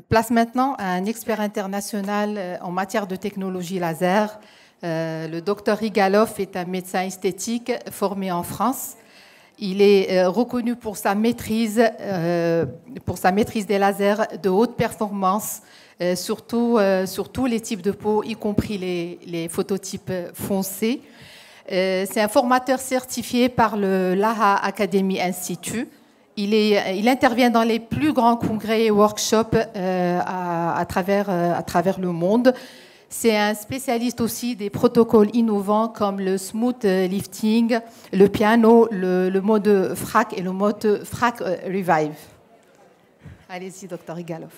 Place maintenant à un expert international en matière de technologie laser. Le docteur Igalov est un médecin esthétique formé en France. Il est reconnu pour sa maîtrise des lasers de haute performance, surtout sur tous les types de peau, y compris les phototypes foncés. C'est un formateur certifié par le Laha Academy Institute. Il intervient dans les plus grands congrès et workshops à travers le monde. C'est un spécialiste aussi des protocoles innovants comme le smooth lifting, le piano, le mode frac et le mode frac revive. Allez-y, docteur Igalov.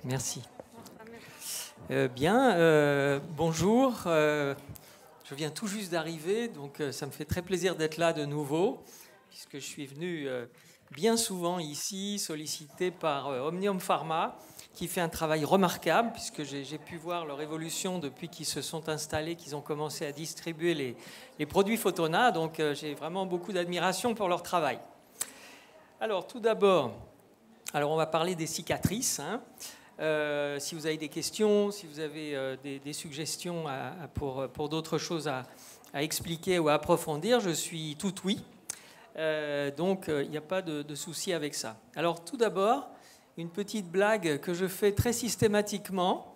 Merci. Bonjour. Je viens tout juste d'arriver, donc ça me fait très plaisir d'être là de nouveau, puisque je suis venu bien souvent ici, sollicité par Omnium Pharma, qui fait un travail remarquable, puisque j'ai pu voir leur évolution depuis qu'ils se sont installés, qu'ils ont commencé à distribuer les produits Photona, donc j'ai vraiment beaucoup d'admiration pour leur travail. Alors, tout d'abord, on va parler des cicatrices, hein. Si vous avez des questions, si vous avez des suggestions pour d'autres choses à expliquer ou à approfondir, je suis tout oui. Donc, il n'y a pas de souci avec ça. Alors, tout d'abord, une petite blague que je fais très systématiquement,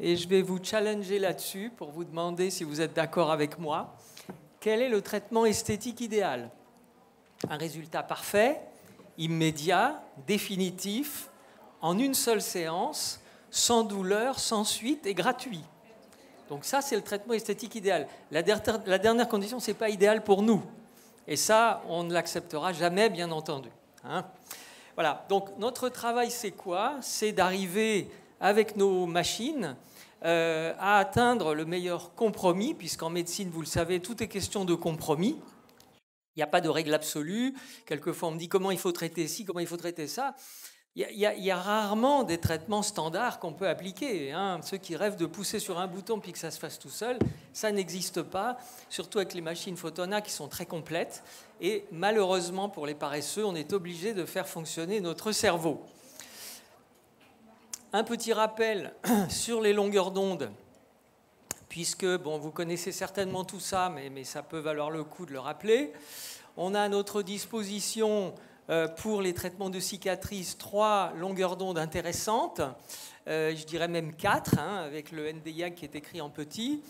et je vais vous challenger là-dessus pour vous demander si vous êtes d'accord avec moi. Quel est le traitement esthétique idéal? Un résultat parfait, immédiat, définitif, en une seule séance, sans douleur, sans suite et gratuit. Donc ça, c'est le traitement esthétique idéal. La dernière condition, ce n'est pas idéal pour nous. Et ça, on ne l'acceptera jamais, bien entendu. Hein? Voilà. Donc notre travail, c'est quoi? C'est d'arriver avec nos machines à atteindre le meilleur compromis, puisqu'en médecine, vous le savez, tout est question de compromis. Il n'y a pas de règle absolue. Quelquefois, on me dit comment il faut traiter ci, comment il faut traiter ça. Il y a rarement des traitements standards qu'on peut appliquer. Hein. Ceux qui rêvent de pousser sur un bouton puis que ça se fasse tout seul, ça n'existe pas, surtout avec les machines Photona qui sont très complètes. Et malheureusement, pour les paresseux, on est obligé de faire fonctionner notre cerveau. Un petit rappel sur les longueurs d'onde, puisque vous connaissez certainement tout ça, mais ça peut valoir le coup de le rappeler. On a à notre disposition pour les traitements de cicatrices 3 longueurs d'onde intéressantes, je dirais même 4, hein, avec le Nd:YAG qui est écrit en petit.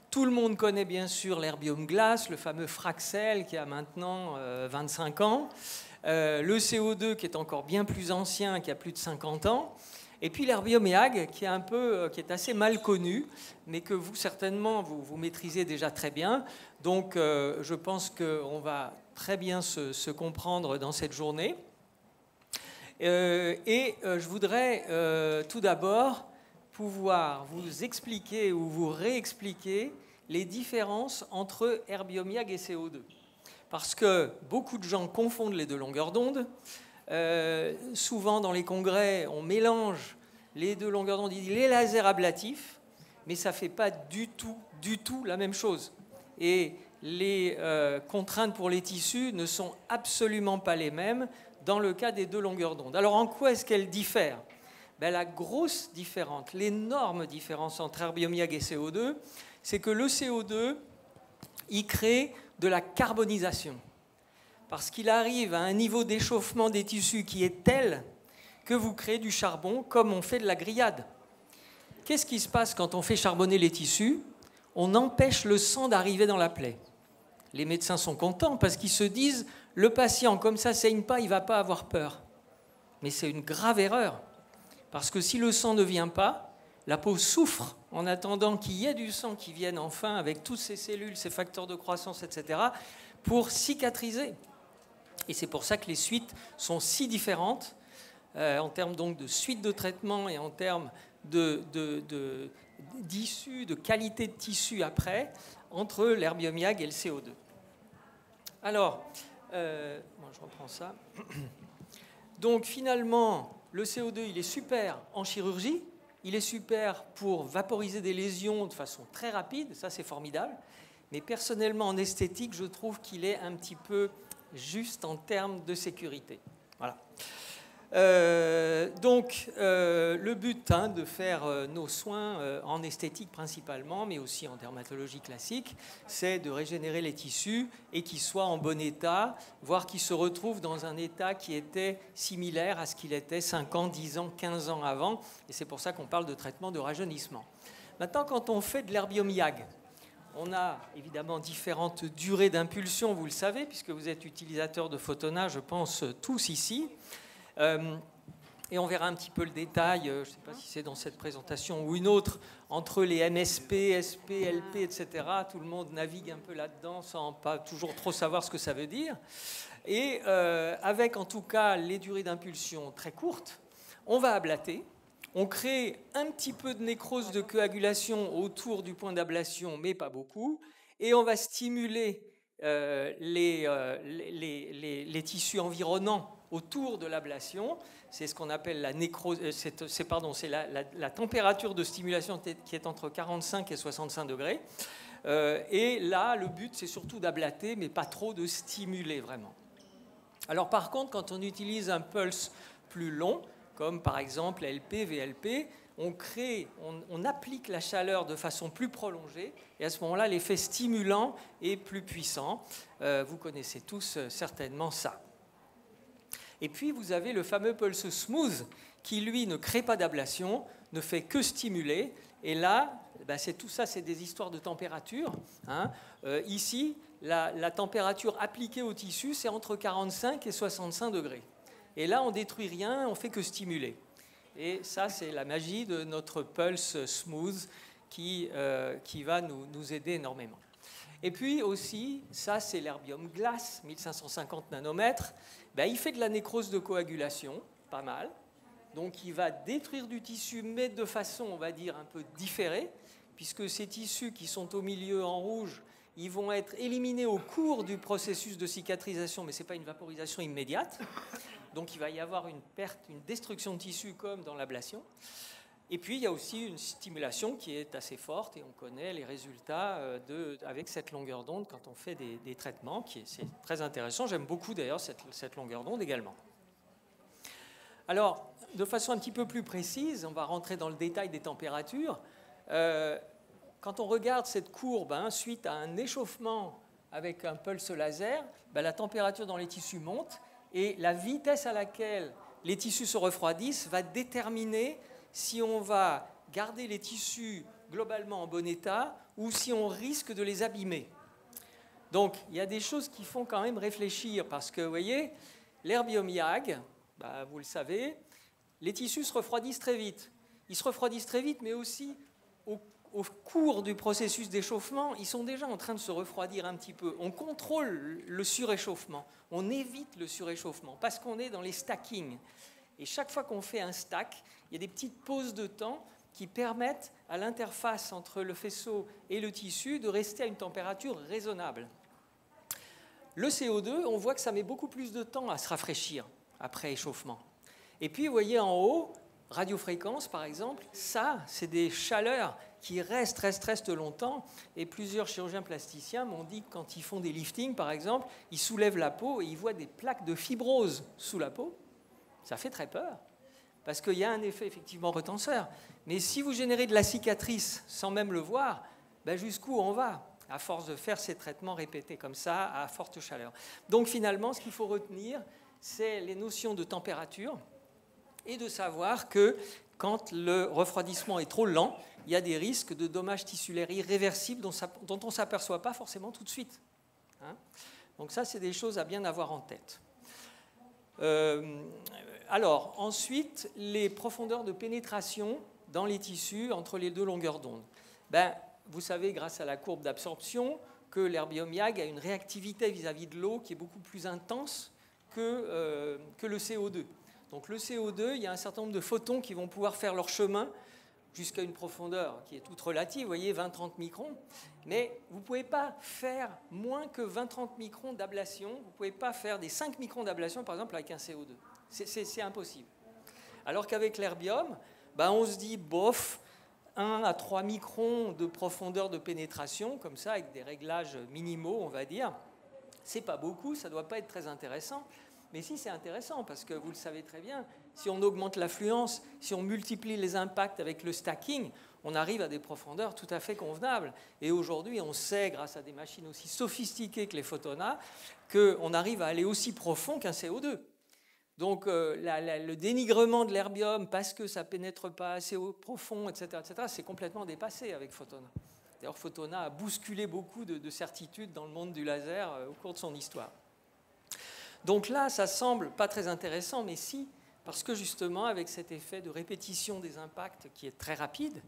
Tout le monde connaît bien sûr l'Herbium Glass, le fameux Fraxel qui a maintenant 25 ans, le CO2 qui est encore bien plus ancien, qui a plus de 50 ans, et puis l'Herbium YAG qui est assez mal connu, mais que vous certainement vous maîtrisez déjà très bien. Donc je pense qu'on va très bien se comprendre dans cette journée. Je voudrais tout d'abord pouvoir vous expliquer ou vous réexpliquer les différences entre Herbium YAG et CO2. Parce que beaucoup de gens confondent les deux longueurs d'onde. Souvent dans les congrès, on mélange les deux longueurs d'onde, les lasers ablatifs, mais ça ne fait pas du tout la même chose. Et les contraintes pour les tissus ne sont absolument pas les mêmes dans le cas des deux longueurs d'onde. Alors en quoi est-ce qu'elles diffèrent? La grosse différence, l'énorme différence entre Herbium YAG et CO2, c'est que le CO2, il crée de la carbonisation. Parce qu'il arrive à un niveau d'échauffement des tissus qui est tel que vous créez du charbon comme on fait de la grillade. Qu'est-ce qui se passe quand on fait charbonner les tissus? On empêche le sang d'arriver dans la plaie. Les médecins sont contents parce qu'ils se disent le patient, comme ça ne saigne pas, il ne va pas avoir peur. Mais c'est une grave erreur. Parce que si le sang ne vient pas, la peau souffre en attendant qu'il y ait du sang qui vienne enfin avec toutes ces cellules, ces facteurs de croissance, etc., pour cicatriser. Et c'est pour ça que les suites sont si différentes en termes donc de suite de traitement et en termes d'issue, de qualité de tissu après, entre l'Herbium YAG et le CO2. Alors, je reprends ça. Donc finalement, le CO2, il est super en chirurgie, il est super pour vaporiser des lésions de façon très rapide, ça c'est formidable, mais personnellement, en esthétique, je trouve qu'il est un petit peu juste en termes de sécurité. Voilà. Le but de faire nos soins en esthétique principalement, mais aussi en dermatologie classique, c'est de régénérer les tissus et qu'ils soient en bon état, voire qu'ils se retrouvent dans un état qui était similaire à ce qu'il était 5 ans, 10 ans, 15 ans avant. Et c'est pour ça qu'on parle de traitement de rajeunissement. Maintenant, quand on fait de l'herbium YAG, on a évidemment différentes durées d'impulsion, vous le savez, puisque vous êtes utilisateur de Photona, je pense, tous ici. Et on verra un petit peu le détail, je ne sais pas si c'est dans cette présentation ou une autre, entre les MSP, SP, LP, etc. Tout le monde navigue un peu là-dedans sans pas toujours trop savoir ce que ça veut dire. Et avec en tout cas les durées d'impulsion très courtes, on va ablater. On crée un petit peu de nécrose de coagulation autour du point d'ablation, mais pas beaucoup. Et on va stimuler les tissus environnants autour de l'ablation. C'est ce qu'on appelle la nécrose. C'est la température de stimulation qui est entre 45 et 65 degrés. Et là, le but, c'est surtout d'ablater, mais pas trop de stimuler vraiment. Alors par contre, quand on utilise un pulse plus long, comme par exemple LP, VLP, on applique la chaleur de façon plus prolongée, et à ce moment-là, l'effet stimulant est plus puissant. Vous connaissez tous certainement ça. Et puis, vous avez le fameux pulse smooth, qui, lui, ne crée pas d'ablation, ne fait que stimuler. Et là, c'est tout ça, c'est des histoires de température. Ici, la température appliquée au tissu, c'est entre 45 et 65 degrés. Et là, on ne détruit rien, on ne fait que stimuler. Et ça, c'est la magie de notre pulse smooth qui va nous aider énormément. Et puis aussi, ça, c'est l'herbium glace, 1550 nanomètres. Il fait de la nécrose de coagulation, pas mal. Donc, il va détruire du tissu, mais de façon, on va dire, un peu différée, puisque ces tissus qui sont au milieu en rouge, ils vont être éliminés au cours du processus de cicatrisation, mais ce n'est pas une vaporisation immédiate. Donc il va y avoir une perte, une destruction de tissu comme dans l'ablation. Et puis il y a aussi une stimulation qui est assez forte, et on connaît les résultats avec cette longueur d'onde quand on fait des traitements, c'est très intéressant. J'aime beaucoup d'ailleurs cette longueur d'onde également. Alors, de façon un petit peu plus précise, on va rentrer dans le détail des températures. Quand on regarde cette courbe, suite à un échauffement avec un pulse laser, la température dans les tissus monte, et la vitesse à laquelle les tissus se refroidissent va déterminer si on va garder les tissus globalement en bon état ou si on risque de les abîmer. Donc, il y a des choses qui font quand même réfléchir, parce que, vous voyez, l'herbium YAG, vous le savez, les tissus se refroidissent très vite. Ils se refroidissent très vite, mais aussi au cours du processus d'échauffement, ils sont déjà en train de se refroidir un petit peu. On contrôle le suréchauffement, on évite le suréchauffement, parce qu'on est dans les stackings. Et chaque fois qu'on fait un stack, il y a des petites pauses de temps qui permettent à l'interface entre le faisceau et le tissu de rester à une température raisonnable. Le CO2, on voit que ça met beaucoup plus de temps à se rafraîchir après échauffement. Et puis, vous voyez en haut, radiofréquence, par exemple, ça, c'est des chaleurs qui restent longtemps. Et plusieurs chirurgiens plasticiens m'ont dit que quand ils font des liftings, par exemple, ils soulèvent la peau et ils voient des plaques de fibrose sous la peau. Ça fait très peur, parce qu'il y a un effet effectivement retenseur. Mais si vous générez de la cicatrice sans même le voir, jusqu'où on va, à force de faire ces traitements répétés comme ça, à forte chaleur. Donc finalement, ce qu'il faut retenir, c'est les notions de température, et de savoir que quand le refroidissement est trop lent, il y a des risques de dommages tissulaires irréversibles dont on ne s'aperçoit pas forcément tout de suite. Donc ça, c'est des choses à bien avoir en tête. Alors, ensuite, les profondeurs de pénétration dans les tissus entre les deux longueurs d'onde. Vous savez, grâce à la courbe d'absorption, que l'herbium YAG a une réactivité vis-à-vis de l'eau qui est beaucoup plus intense que le CO2. Donc le CO2, il y a un certain nombre de photons qui vont pouvoir faire leur chemin jusqu'à une profondeur qui est toute relative, vous voyez, 20-30 microns. Mais vous ne pouvez pas faire moins que 20-30 microns d'ablation. Vous ne pouvez pas faire des 5 microns d'ablation, par exemple, avec un CO2. C'est impossible. Alors qu'avec l'herbium, on se dit, bof, 1 à 3 microns de profondeur de pénétration, comme ça, avec des réglages minimaux, on va dire. C'est pas beaucoup, ça ne doit pas être très intéressant. Mais si, c'est intéressant, parce que vous le savez très bien, si on augmente l'affluence, si on multiplie les impacts avec le stacking, on arrive à des profondeurs tout à fait convenables. Et aujourd'hui, on sait, grâce à des machines aussi sophistiquées que les Photona, qu'on arrive à aller aussi profond qu'un CO2. Donc le dénigrement de l'herbium parce que ça ne pénètre pas assez profond, etc., c'est complètement dépassé avec Photona. D'ailleurs, Photona a bousculé beaucoup de certitudes dans le monde du laser au cours de son histoire. Donc là, ça semble pas très intéressant, mais si, parce que justement, avec cet effet de répétition des impacts qui est très rapide,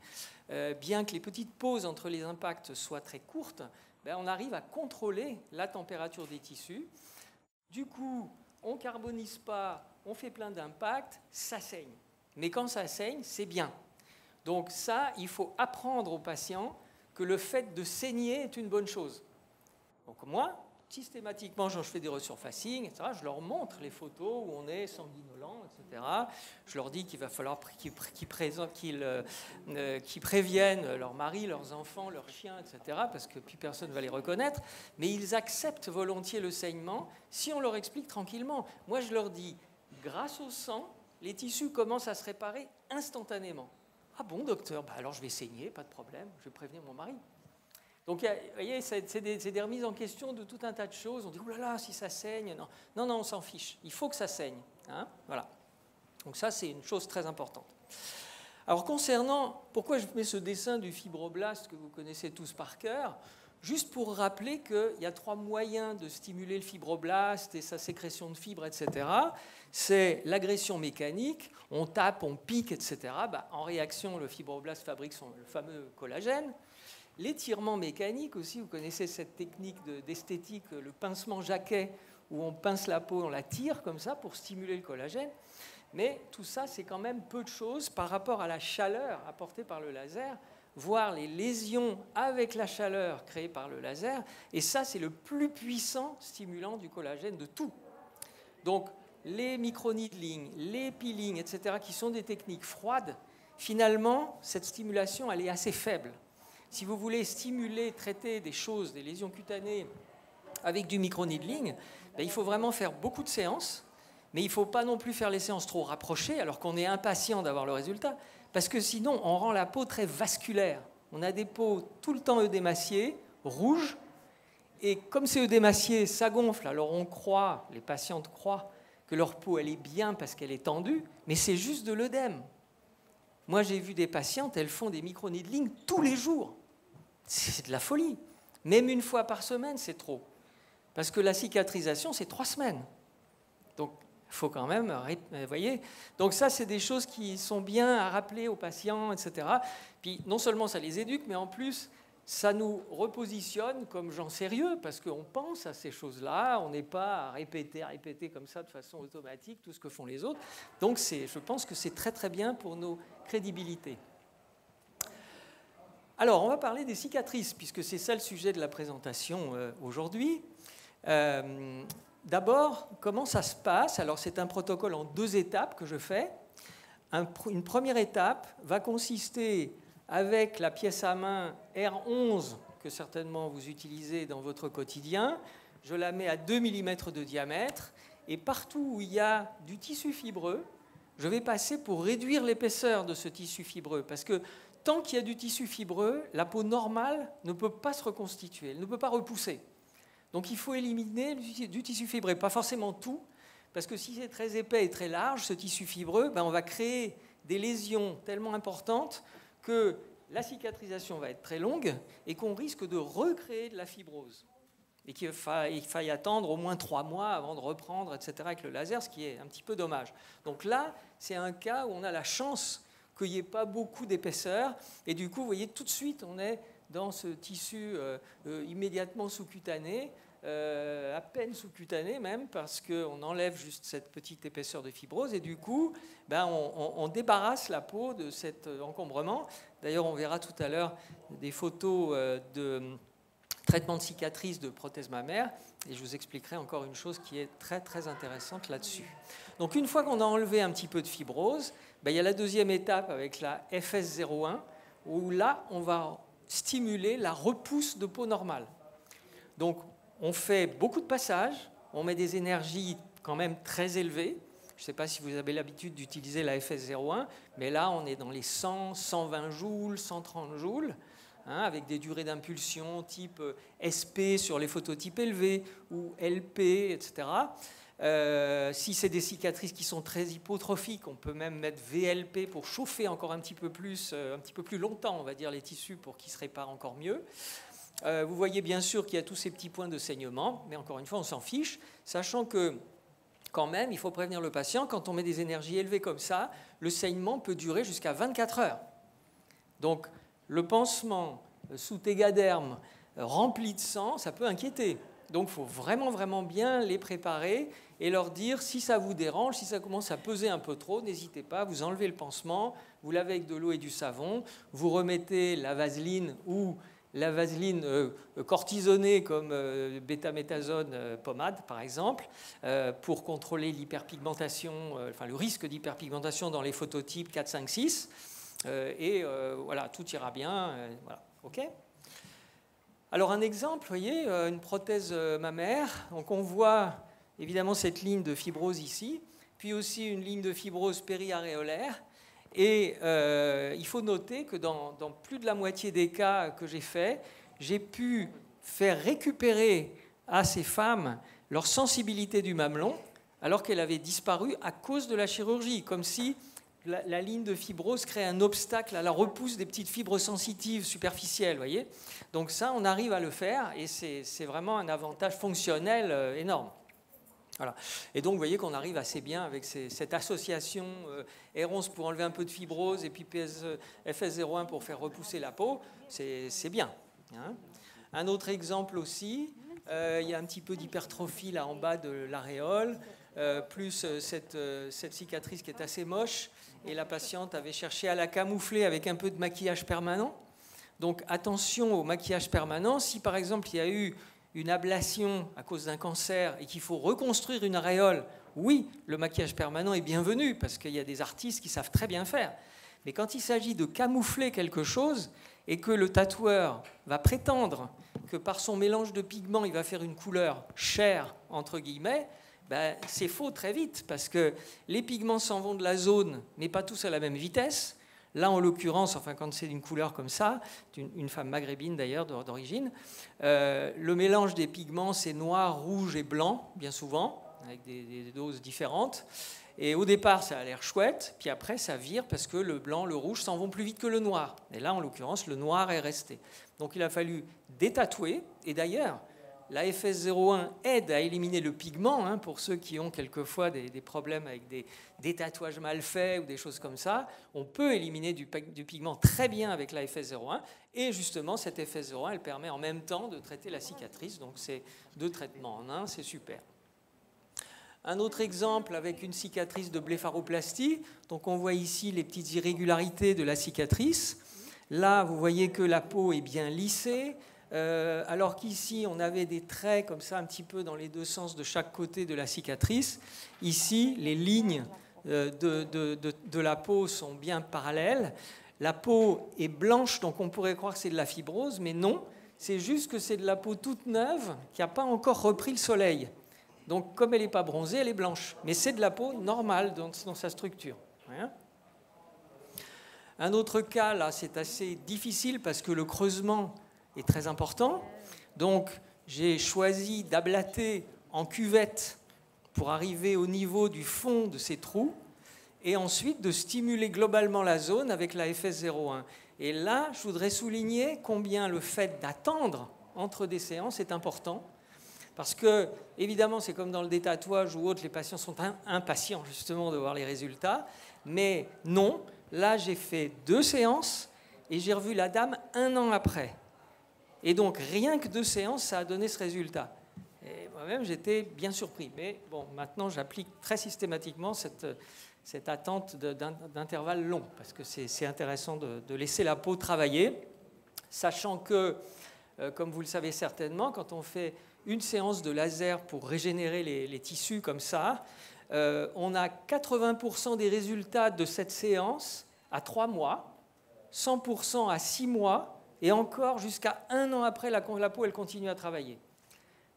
bien que les petites pauses entre les impacts soient très courtes, on arrive à contrôler la température des tissus. Du coup, on ne carbonise pas, on fait plein d'impacts, ça saigne. Mais quand ça saigne, c'est bien. Donc ça, il faut apprendre aux patients que le fait de saigner est une bonne chose. Donc moi, systématiquement, quand je fais des resurfacing, etc., je leur montre les photos où on est sanguinolent, etc. Je leur dis qu'il va falloir qu'ils préviennent leur mari, leurs enfants, leurs chiens, etc., parce que plus personne ne va les reconnaître. Mais ils acceptent volontiers le saignement si on leur explique tranquillement. Moi, je leur dis, grâce au sang, les tissus commencent à se réparer instantanément. Ah bon, docteur, alors je vais saigner, pas de problème, je vais prévenir mon mari. Donc, vous voyez, c'est des remises en question de tout un tas de choses. On dit, oh là là, si ça saigne. Non, on s'en fiche. Il faut que ça saigne. Hein, voilà. Donc ça, c'est une chose très importante. Alors, concernant, pourquoi je mets ce dessin du fibroblaste que vous connaissez tous par cœur, juste pour rappeler qu'il y a 3 moyens de stimuler le fibroblaste et sa sécrétion de fibres, etc. C'est l'agression mécanique, on tape, on pique, etc. En réaction, le fibroblaste fabrique le fameux collagène. L'étirement mécanique aussi, vous connaissez cette technique d'esthétique, le pincement Jacquet, où on pince la peau, on la tire comme ça pour stimuler le collagène. Mais tout ça, c'est quand même peu de choses par rapport à la chaleur apportée par le laser, voire les lésions avec la chaleur créée par le laser. Et ça, c'est le plus puissant stimulant du collagène de tout. Donc, les micro-needling, les peelings, etc., qui sont des techniques froides, finalement, cette stimulation, elle est assez faible. Si vous voulez stimuler, traiter des choses, des lésions cutanées avec du micro-needling, il faut vraiment faire beaucoup de séances, mais il ne faut pas non plus faire les séances trop rapprochées alors qu'on est impatient d'avoir le résultat, parce que sinon on rend la peau très vasculaire. On a des peaux tout le temps œdémaciées, rouges, et comme c'est œdémacié, ça gonfle. Alors les patientes croient que leur peau elle est bien parce qu'elle est tendue, mais c'est juste de l'œdème. Moi j'ai vu des patientes, elles font des micro-needling tous les jours. C'est de la folie. Même une fois par semaine, c'est trop. Parce que la cicatrisation, c'est 3 semaines. Donc, il faut quand même... Vous voyez ? Donc ça, c'est des choses qui sont bien à rappeler aux patients, etc. Puis, non seulement ça les éduque, mais en plus, ça nous repositionne comme gens sérieux, parce qu'on pense à ces choses-là, on n'est pas à répéter comme ça de façon automatique tout ce que font les autres. Donc, je pense que c'est très, très bien pour nos crédibilités. Alors, on va parler des cicatrices, puisque c'est ça le sujet de la présentation aujourd'hui. D'abord, comment ça se passe? Alors, c'est un protocole en 2 étapes que je fais. Une première étape va consister, avec la pièce à main R11, que certainement vous utilisez dans votre quotidien, je la mets à 2 mm de diamètre, et partout où il y a du tissu fibreux, je vais passer pour réduire l'épaisseur de ce tissu fibreux, parce que tant qu'il y a du tissu fibreux, la peau normale ne peut pas se reconstituer, elle ne peut pas repousser. Donc il faut éliminer du tissu fibreux, pas forcément tout, parce que si c'est très épais et très large, ce tissu fibreux, on va créer des lésions tellement importantes que la cicatrisation va être très longue et qu'on risque de recréer de la fibrose. Et qu'il faille attendre au moins 3 mois avant de reprendre, etc., avec le laser, ce qui est un petit peu dommage. Donc là, c'est un cas où on a la chance qu'il n'y ait pas beaucoup d'épaisseur. Et du coup, vous voyez, tout de suite, on est dans ce tissu immédiatement sous-cutané, à peine sous-cutané même, parce qu'on enlève juste cette petite épaisseur de fibrose. Et du coup, on débarrasse la peau de cet encombrement. D'ailleurs, on verra tout à l'heure des photos de traitement de cicatrices de prothèse mammaire. Et je vous expliquerai encore une chose qui est très, très intéressante là-dessus. Donc, une fois qu'on a enlevé un petit peu de fibrose, il y a la deuxième étape avec la FS01, où là, on va stimuler la repousse de peau normale. Donc, on fait beaucoup de passages, on met des énergies quand même très élevées. Je ne sais pas si vous avez l'habitude d'utiliser la FS01, mais là, on est dans les 100, 120 joules, 130 joules, hein, avec des durées d'impulsion type SP sur les phototypes élevés ou LP, etc. Si c'est des cicatrices qui sont très hypotrophiques, on peut même mettre VLP pour chauffer encore un petit peu plus longtemps, on va dire, les tissus pour qu'ils se réparent encore mieux. Vous voyez bien sûr qu'il y a tous ces petits points de saignement, mais encore une fois, on s'en fiche, sachant que quand même, il faut prévenir le patient, quand on met des énergies élevées comme ça, le saignement peut durer jusqu'à 24 heures. Donc, le pansement sous tégaderme rempli de sang, ça peut inquiéter. Donc, il faut vraiment, vraiment bien les préparer et leur dire, si ça vous dérange, si ça commence à peser un peu trop, n'hésitez pas, vous enlevez le pansement, vous lavez avec de l'eau et du savon, vous remettez la vaseline ou la vaseline cortisonnée comme bêta-méthasone pommade, par exemple, pour contrôler l'hyperpigmentation, enfin le risque d'hyperpigmentation dans les phototypes 4, 5, 6. Voilà, tout ira bien. Voilà. OK ? Alors un exemple, vous voyez, une prothèse mammaire. Donc on voit évidemment cette ligne de fibrose ici, puis aussi une ligne de fibrose périaréolaire. Et il faut noter que dans plus de la moitié des cas que j'ai faits, j'ai pu faire récupérer à ces femmes leur sensibilité du mamelon, alors qu'elle avait disparu à cause de la chirurgie, comme si la ligne de fibrose crée un obstacle à la repousse des petites fibres sensitives superficielles. Voyez ? Donc ça, on arrive à le faire, et c'est vraiment un avantage fonctionnel énorme. Voilà. Et donc, vous voyez qu'on arrive assez bien avec cette association R11 pour enlever un peu de fibrose et puis FS01 pour faire repousser la peau. C'est bien. Hein. Un autre exemple aussi, il y a un petit peu d'hypertrophie là en bas de l'aréole, plus cette cicatrice qui est assez moche. Et la patiente avait cherché à la camoufler avec un peu de maquillage permanent. Donc, attention au maquillage permanent. Si, par exemple, il y a eu une ablation à cause d'un cancer et qu'il faut reconstruire une aréole, oui, le maquillage permanent est bienvenu parce qu'il y a des artistes qui savent très bien faire. Mais quand il s'agit de camoufler quelque chose et que le tatoueur va prétendre que par son mélange de pigments, il va faire une couleur chère, entre guillemets, ben, c'est faux très vite parce que les pigments s'en vont de la zone, mais pas tous à la même vitesse. Là, en l'occurrence, enfin, quand c'est d'une couleur comme ça, une femme maghrébine d'ailleurs d'origine, le mélange des pigments, c'est noir, rouge et blanc, bien souvent, avec des doses différentes. Et au départ, ça a l'air chouette, puis après, ça vire parce que le blanc, le rouge s'en vont plus vite que le noir. Et là, en l'occurrence, le noir est resté. Donc, il a fallu détatouer. Et d'ailleurs, la FS01 aide à éliminer le pigment, hein, pour ceux qui ont quelquefois des problèmes avec des tatouages mal faits ou des choses comme ça. On peut éliminer du pigment très bien avec la FS01. Et justement, cette FS01, elle permet en même temps de traiter la cicatrice. Donc, c'est 2 traitements en un, c'est super. Un autre exemple avec une cicatrice de blépharoplastie. Donc, on voit ici les petites irrégularités de la cicatrice. Là, vous voyez que la peau est bien lissée. Alors qu'ici, on avait des traits comme ça, un petit peu dans les 2 sens de chaque côté de la cicatrice. Ici, les lignes de la peau sont bien parallèles. La peau est blanche, donc on pourrait croire que c'est de la fibrose, mais non, c'est juste que c'est de la peau toute neuve qui n'a pas encore repris le soleil. Donc, comme elle n'est pas bronzée, elle est blanche. Mais c'est de la peau normale dans sa structure. Hein ? Un autre cas, là, c'est assez difficile parce que le creusement est très important. Donc, j'ai choisi d'ablater en cuvette pour arriver au niveau du fond de ces trous et ensuite de stimuler globalement la zone avec la FS01. Et là, je voudrais souligner combien le fait d'attendre entre des séances est important. Parce que, évidemment, c'est comme dans le détatouage ou autre, les patients sont impatients justement de voir les résultats. Mais non, là, j'ai fait 2 séances et j'ai revu la dame 1 an après. Et donc, rien que 2 séances, ça a donné ce résultat. Et moi-même, j'étais bien surpris. Mais bon, maintenant, j'applique très systématiquement cette attente d'intervalles longs, parce que c'est intéressant de laisser la peau travailler, sachant que, comme vous le savez certainement, quand on fait une séance de laser pour régénérer les tissus comme ça, on a 80% des résultats de cette séance à 3 mois, 100% à 6 mois, et encore jusqu'à 1 an après, la peau elle continue à travailler.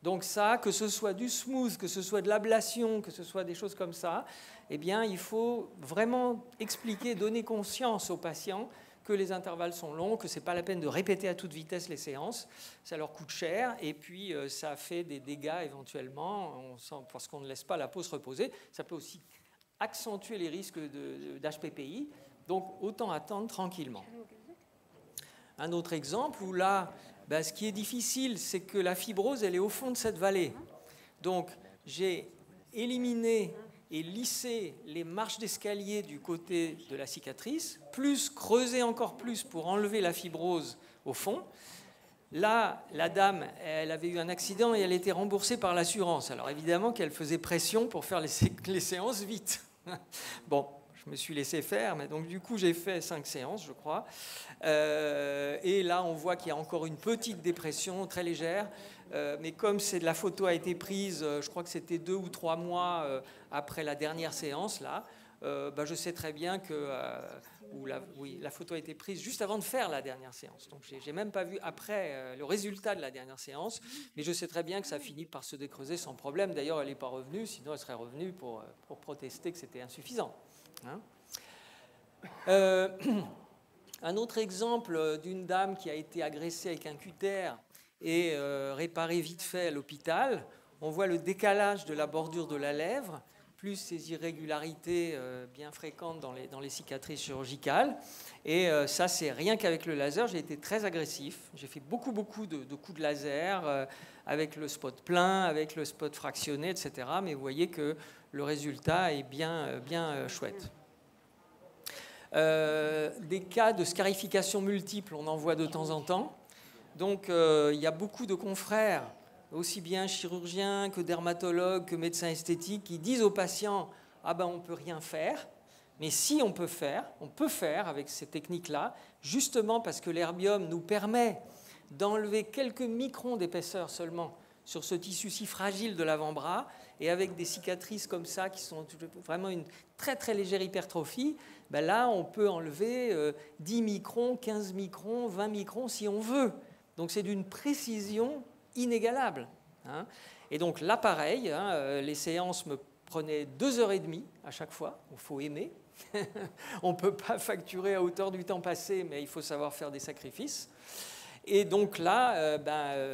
Donc ça, que ce soit du smooth, que ce soit de l'ablation, que ce soit des choses comme ça, eh bien, il faut vraiment expliquer, donner conscience aux patients que les intervalles sont longs, que ce n'est pas la peine de répéter à toute vitesse les séances, ça leur coûte cher, et puis ça fait des dégâts éventuellement, parce qu'on ne laisse pas la peau se reposer. Ça peut aussi accentuer les risques d'HPPI, donc autant attendre tranquillement. Un autre exemple où là, ce qui est difficile, c'est que la fibrose, elle est au fond de cette vallée. Donc, j'ai éliminé et lissé les marches d'escalier du côté de la cicatrice, plus creusé encore plus pour enlever la fibrose au fond. Là, la dame, elle avait eu un accident et elle était remboursée par l'assurance. Alors évidemment qu'elle faisait pression pour faire les séances vite. Bon, je me suis laissé faire, mais donc du coup j'ai fait 5 séances, je crois. Et là, on voit qu'il y a encore une petite dépression très légère. Mais comme la photo a été prise, je crois que c'était 2 ou 3 mois après la dernière séance, là, je sais très bien que la photo a été prise juste avant de faire la dernière séance. Donc, je n'ai même pas vu après le résultat de la dernière séance, mais je sais très bien que ça finit par se décreuser sans problème. D'ailleurs, elle n'est pas revenue, sinon elle serait revenue pour protester que c'était insuffisant. Hein. Un autre exemple d'une dame qui a été agressée avec un cutter et réparée vite fait à l'hôpital. On voit le décalage de la bordure de la lèvre, plus ces irrégularités bien fréquentes dans les cicatrices chirurgicales. Et ça, c'est rien qu'avec le laser. J'ai été très agressif. J'ai fait beaucoup de coups de laser avec le spot plein, avec le spot fractionné, etc. Mais vous voyez que le résultat est bien chouette. Des cas de scarification multiple, on en voit de temps en temps. Donc, il y a beaucoup de confrères, aussi bien chirurgiens que dermatologues, que médecins esthétiques, qui disent aux patients « Ah ben, on ne peut rien faire ». Mais si on peut faire avec ces techniques-là, justement parce que l'herbium nous permet d'enlever quelques microns d'épaisseur seulement sur ce tissu si fragile de l'avant-bras, et avec des cicatrices comme ça, qui sont vraiment une très très légère hypertrophie, là on peut enlever 10 microns, 15 microns, 20 microns si on veut. Donc c'est d'une précision inégalable. Hein. Et donc là pareil, les séances me prenaient 2h30 à chaque fois, il faut aimer. On ne peut pas facturer à hauteur du temps passé, mais il faut savoir faire des sacrifices. Et donc là,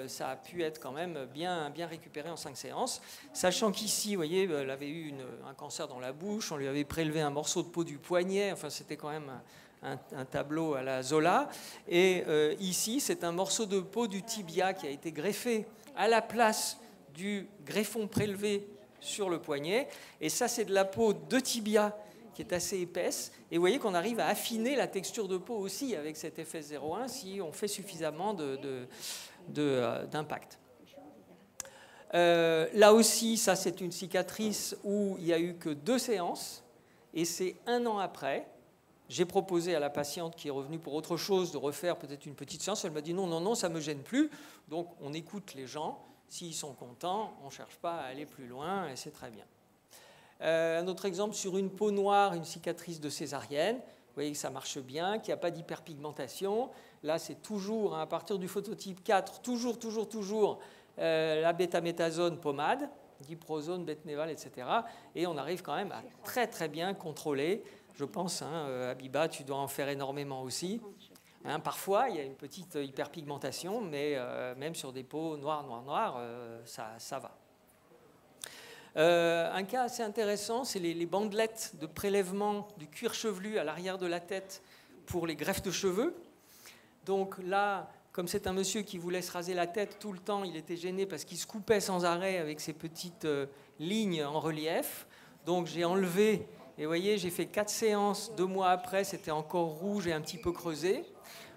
ça a pu être quand même bien récupéré en 5 séances, sachant qu'ici, vous voyez, elle avait eu un cancer dans la bouche, on lui avait prélevé un morceau de peau du poignet, enfin c'était quand même un tableau à la Zola. Et ici, c'est un morceau de peau du tibia qui a été greffé à la place du greffon prélevé sur le poignet. Et ça, c'est de la peau de tibia qui est assez épaisse. Et vous voyez qu'on arrive à affiner la texture de peau aussi avec cet FS01 si on fait suffisamment d'impact. Là aussi, ça c'est une cicatrice où il n'y a eu que 2 séances, et c'est 1 an après. J'ai proposé à la patiente qui est revenue pour autre chose de refaire peut-être une petite séance. Elle m'a dit non, ça ne me gêne plus. Donc on écoute les gens. S'ils sont contents, on ne cherche pas à aller plus loin, et c'est très bien. Un autre exemple sur une peau noire, une cicatrice de césarienne. Vous voyez que ça marche bien, qu'il n'y a pas d'hyperpigmentation. Là, c'est toujours, à partir du phototype 4, toujours la bêtaméthasone pommade, diprozone, betnéval, etc. Et on arrive quand même à très très bien contrôler. Je pense, Abiba, tu dois en faire énormément aussi. Parfois, il y a une petite hyperpigmentation, mais même sur des peaux noires, ça va. Un cas assez intéressant, c'est les bandelettes de prélèvement du cuir chevelu à l'arrière de la tête pour les greffes de cheveux. Donc là, comme c'est un monsieur qui voulait se raser la tête tout le temps, il était gêné parce qu'il se coupait sans arrêt avec ces petites lignes en relief. Donc j'ai enlevé, et vous voyez, j'ai fait 4 séances, 2 mois après, c'était encore rouge et un petit peu creusé.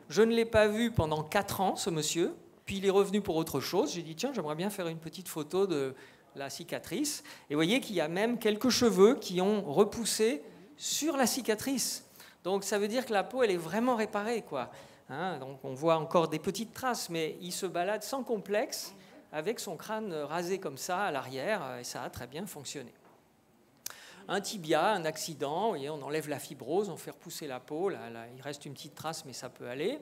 Je ne l'ai pas vu pendant 4 ans, ce monsieur. Puis il est revenu pour autre chose. J'ai dit, tiens, j'aimerais bien faire une petite photo de la cicatrice. Et vous voyez qu'il y a même quelques cheveux qui ont repoussé sur la cicatrice. Donc ça veut dire que la peau, elle est vraiment réparée, quoi. Donc on voit encore des petites traces, mais il se balade sans complexe avec son crâne rasé comme ça à l'arrière, et ça a très bien fonctionné. un tibia, un accident. Vous voyez, on enlève la fibrose, on fait repousser la peau. Là, il reste une petite trace, mais ça peut aller.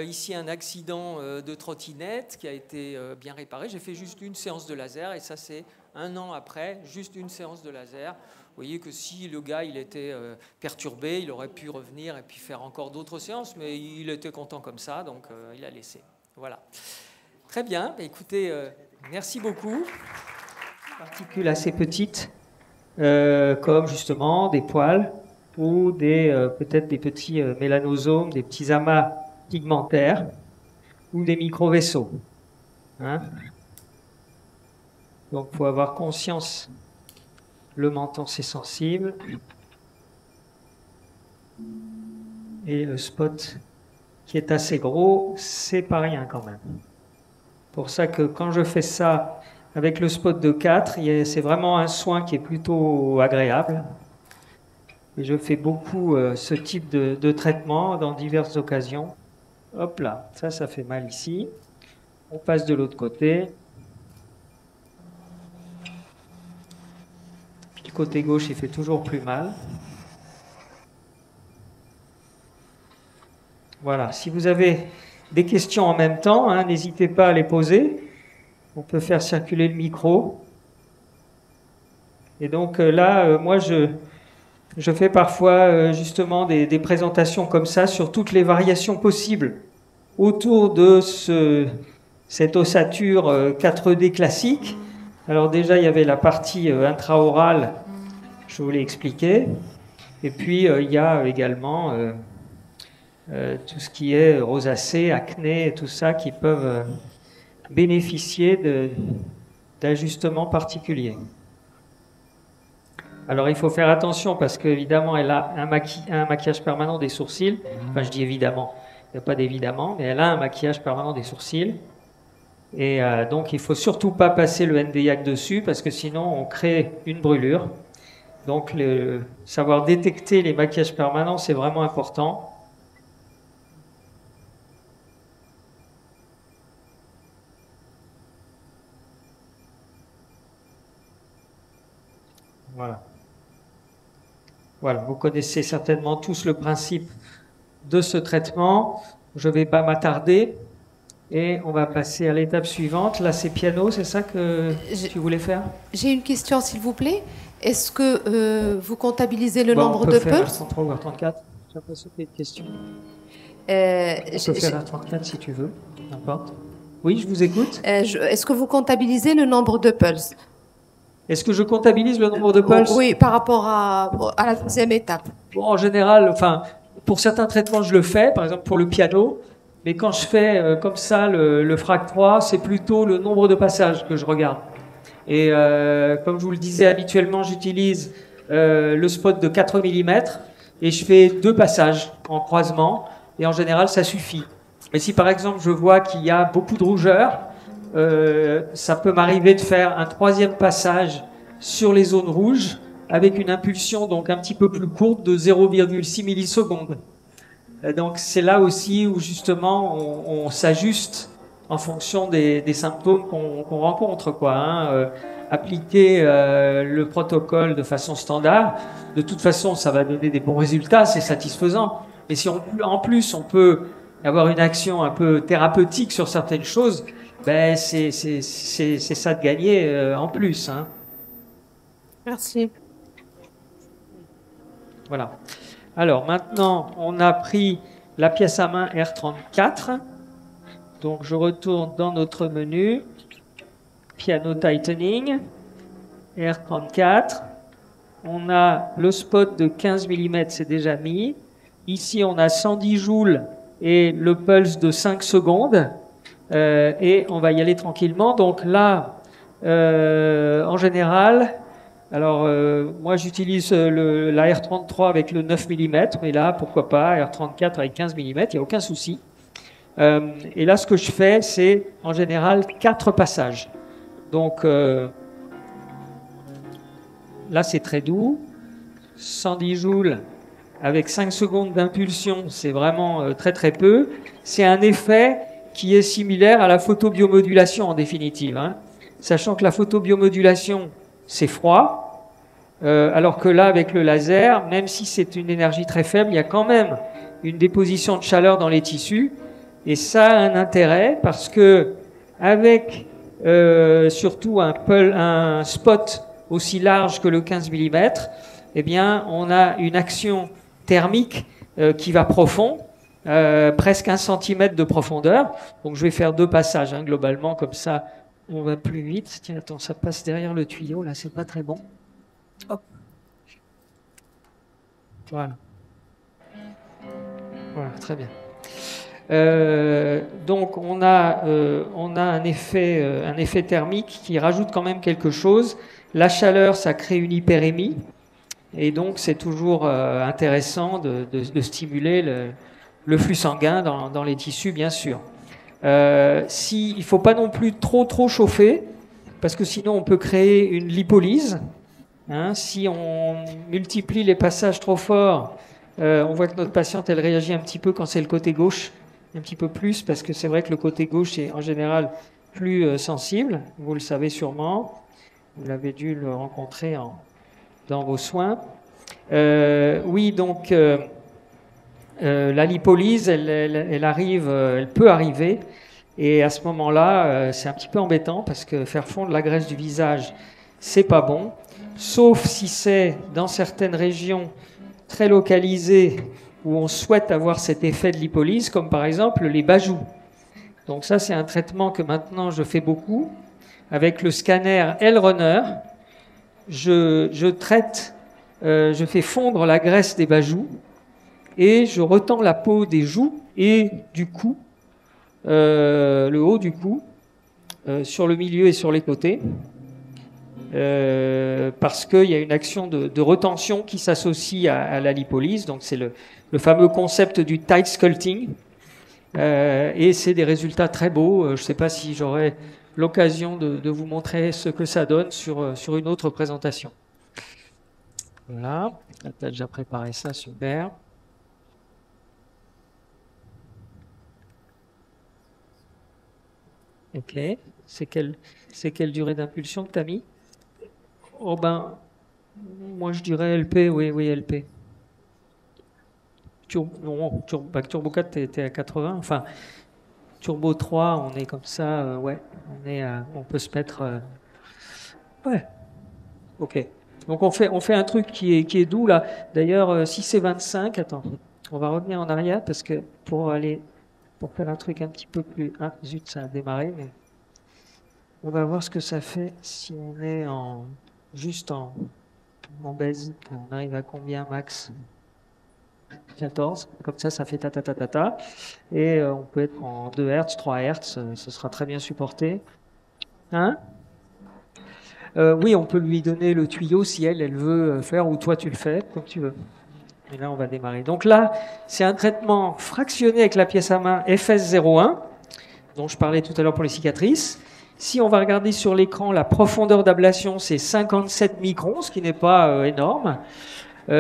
Ici, un accident de trottinette qui a été bien réparé. J'ai fait juste une séance de laser et ça, c'est 1 an après, juste une séance de laser. Vous voyez que si le gars il était perturbé, il aurait pu revenir et puis faire encore d'autres séances, mais il était content comme ça, donc il a laissé. Voilà. Très bien. Écoutez, merci beaucoup. Particules assez petites, comme justement des poils ou peut-être des petits mélanosomes, des petits amas pigmentaires ou des micro-vaisseaux. Hein? Donc, il faut avoir conscience. Le menton, c'est sensible. Et le spot qui est assez gros, c'est pas rien quand même. Pour ça que quand je fais ça avec le spot de 4, c'est vraiment un soin qui est plutôt agréable. Et je fais beaucoup ce type de traitement dans diverses occasions. Hop là, ça fait mal ici. On passe de l'autre côté. Du côté gauche, il fait toujours plus mal. Voilà, si vous avez des questions en même temps, hein, n'hésitez pas à les poser. On peut faire circuler le micro. Et donc là, moi, je fais parfois justement des présentations comme ça sur toutes les variations possibles autour de cette ossature 4D classique. Alors déjà, il y avait la partie intraorale, je vous l'ai expliqué. Et puis, il y a également tout ce qui est rosacée, acné, et tout ça qui peuvent bénéficier d'ajustements particuliers. Alors, il faut faire attention parce qu'évidemment, elle a un maquillage permanent des sourcils. Enfin, je dis évidemment, il n'y a pas d'évidemment, mais elle a un maquillage permanent des sourcils. Et donc, il ne faut surtout pas passer le NDIAC dessus parce que sinon, on crée une brûlure. Donc, savoir détecter les maquillages permanents, c'est vraiment important. Voilà. Voilà, vous connaissez certainement tous le principe de ce traitement. Je ne vais pas m'attarder. Et on va passer à l'étape suivante. Là, c'est piano, c'est ça que tu voulais faire? J'ai une question, s'il vous plaît. Est-ce que vous comptabilisez le nombre de pulses? On peut pulses? faire R33 ou R34. J'ai l'impression qu'il y a une question. On peut faire R34 si tu veux, n'importe. Oui, je vous écoute. Est-ce que vous comptabilisez le nombre de pulses? Est-ce que je comptabilise le nombre de pulses? Oui, par rapport à la deuxième étape. Bon, en général, enfin, pour certains traitements, je le fais, par exemple pour le piano. Mais quand je fais comme ça le FRAC 3, c'est plutôt le nombre de passages que je regarde. Et comme je vous le disais, habituellement, j'utilise le spot de 4 mm et je fais 2 passages en croisement. Et en général, ça suffit. Mais si par exemple, je vois qu'il y a beaucoup de rougeur, ça peut m'arriver de faire un 3e passage sur les zones rouges avec une impulsion donc un petit peu plus courte de 0,6 millisecondes. Donc c'est là aussi où justement on s'ajuste en fonction des symptômes qu'on rencontre, quoi. Hein. Appliquer le protocole de façon standard, de toute façon ça va donner des bons résultats, c'est satisfaisant. Mais si en plus on peut avoir une action un peu thérapeutique sur certaines choses, ben c'est ça de gagner en plus. Hein. Merci. Voilà. Alors maintenant, on a pris la pièce à main R34. Donc je retourne dans notre menu. Piano Tightening. R34. On a le spot de 15 mm, c'est déjà mis. Ici, on a 110 joules et le pulse de 5 secondes. Et on va y aller tranquillement. Donc là, en général... Alors, moi, j'utilise la R33 avec le 9 mm, mais là, pourquoi pas, R34 avec 15 mm, il n'y a aucun souci. Et là, ce que je fais, c'est, en général, 4 passages. Donc, là, c'est très doux. 110 joules avec 5 secondes d'impulsion, c'est vraiment très, très peu. C'est un effet qui est similaire à la photobiomodulation, en définitive. Hein. Sachant que la photobiomodulation, c'est froid, alors que là, avec le laser, même si c'est une énergie très faible, il y a quand même une déposition de chaleur dans les tissus. Et ça a un intérêt parce que avec surtout un spot aussi large que le 15 mm, eh bien, on a une action thermique qui va profond, presque 1 cm de profondeur. Donc je vais faire 2 passages globalement, comme ça on va plus vite. Tiens, attends, ça passe derrière le tuyau, là, c'est pas très bon. Hop. Voilà. Voilà, très bien. Donc on a un effet thermique qui rajoute quand même quelque chose. La chaleur, ça crée une hyperémie. Et donc, c'est toujours intéressant de stimuler le flux sanguin dans les tissus, bien sûr. Il ne faut pas non plus trop chauffer, parce que sinon, on peut créer une lipolyse. Si on multiplie les passages trop forts, on voit que notre patiente, elle réagit un petit peu quand c'est le côté gauche, un petit peu plus, parce que c'est vrai que le côté gauche est en général plus sensible. Vous le savez sûrement. Vous l'avez dû le rencontrer dans vos soins. Oui, donc la lipolyse, elle peut arriver, et à ce moment-là, c'est un petit peu embêtant parce que faire fondre la graisse du visage, c'est pas bon, sauf si c'est dans certaines régions très localisées où on souhaite avoir cet effet de lipolyse, comme par exemple les bajoux. Donc ça, c'est un traitement que maintenant je fais beaucoup avec le scanner L-Runner. Je traite, je fais fondre la graisse des bajoux et je retends la peau des joues et du cou, le haut du cou, sur le milieu et sur les côtés, parce qu'il y a une action de retention qui s'associe à la lipolyse. Donc c'est le fameux concept du tight sculpting, et c'est des résultats très beaux. Je ne sais pas si j'aurai l'occasion de vous montrer ce que ça donne sur une autre présentation. Voilà, tu as déjà préparé ça, super. Ok, c'est quelle durée d'impulsion que tu as mis? Oh ben, moi je dirais LP, oui, LP. Turbo 4, t'es à 80, enfin, Turbo 3, on est comme ça, ouais, on peut se mettre, ouais, ok. Donc on fait un truc qui est doux là. D'ailleurs, si c'est 25, attends, on va revenir en arrière parce que pour faire un truc un petit peu plus, zut, ça a démarré, mais on va voir ce que ça fait si on est juste en basique. On arrive à combien max? 14, comme ça fait ta. Et on peut être en 2 Hz, 3 Hz, ce sera très bien supporté. Oui, on peut lui donner le tuyau si elle veut faire, ou toi tu le fais, comme tu veux. Et là, on va démarrer. Donc là, c'est un traitement fractionné avec la pièce à main FS01, dont je parlais tout à l'heure pour les cicatrices. Si on va regarder sur l'écran, la profondeur d'ablation, c'est 57 microns, ce qui n'est pas énorme.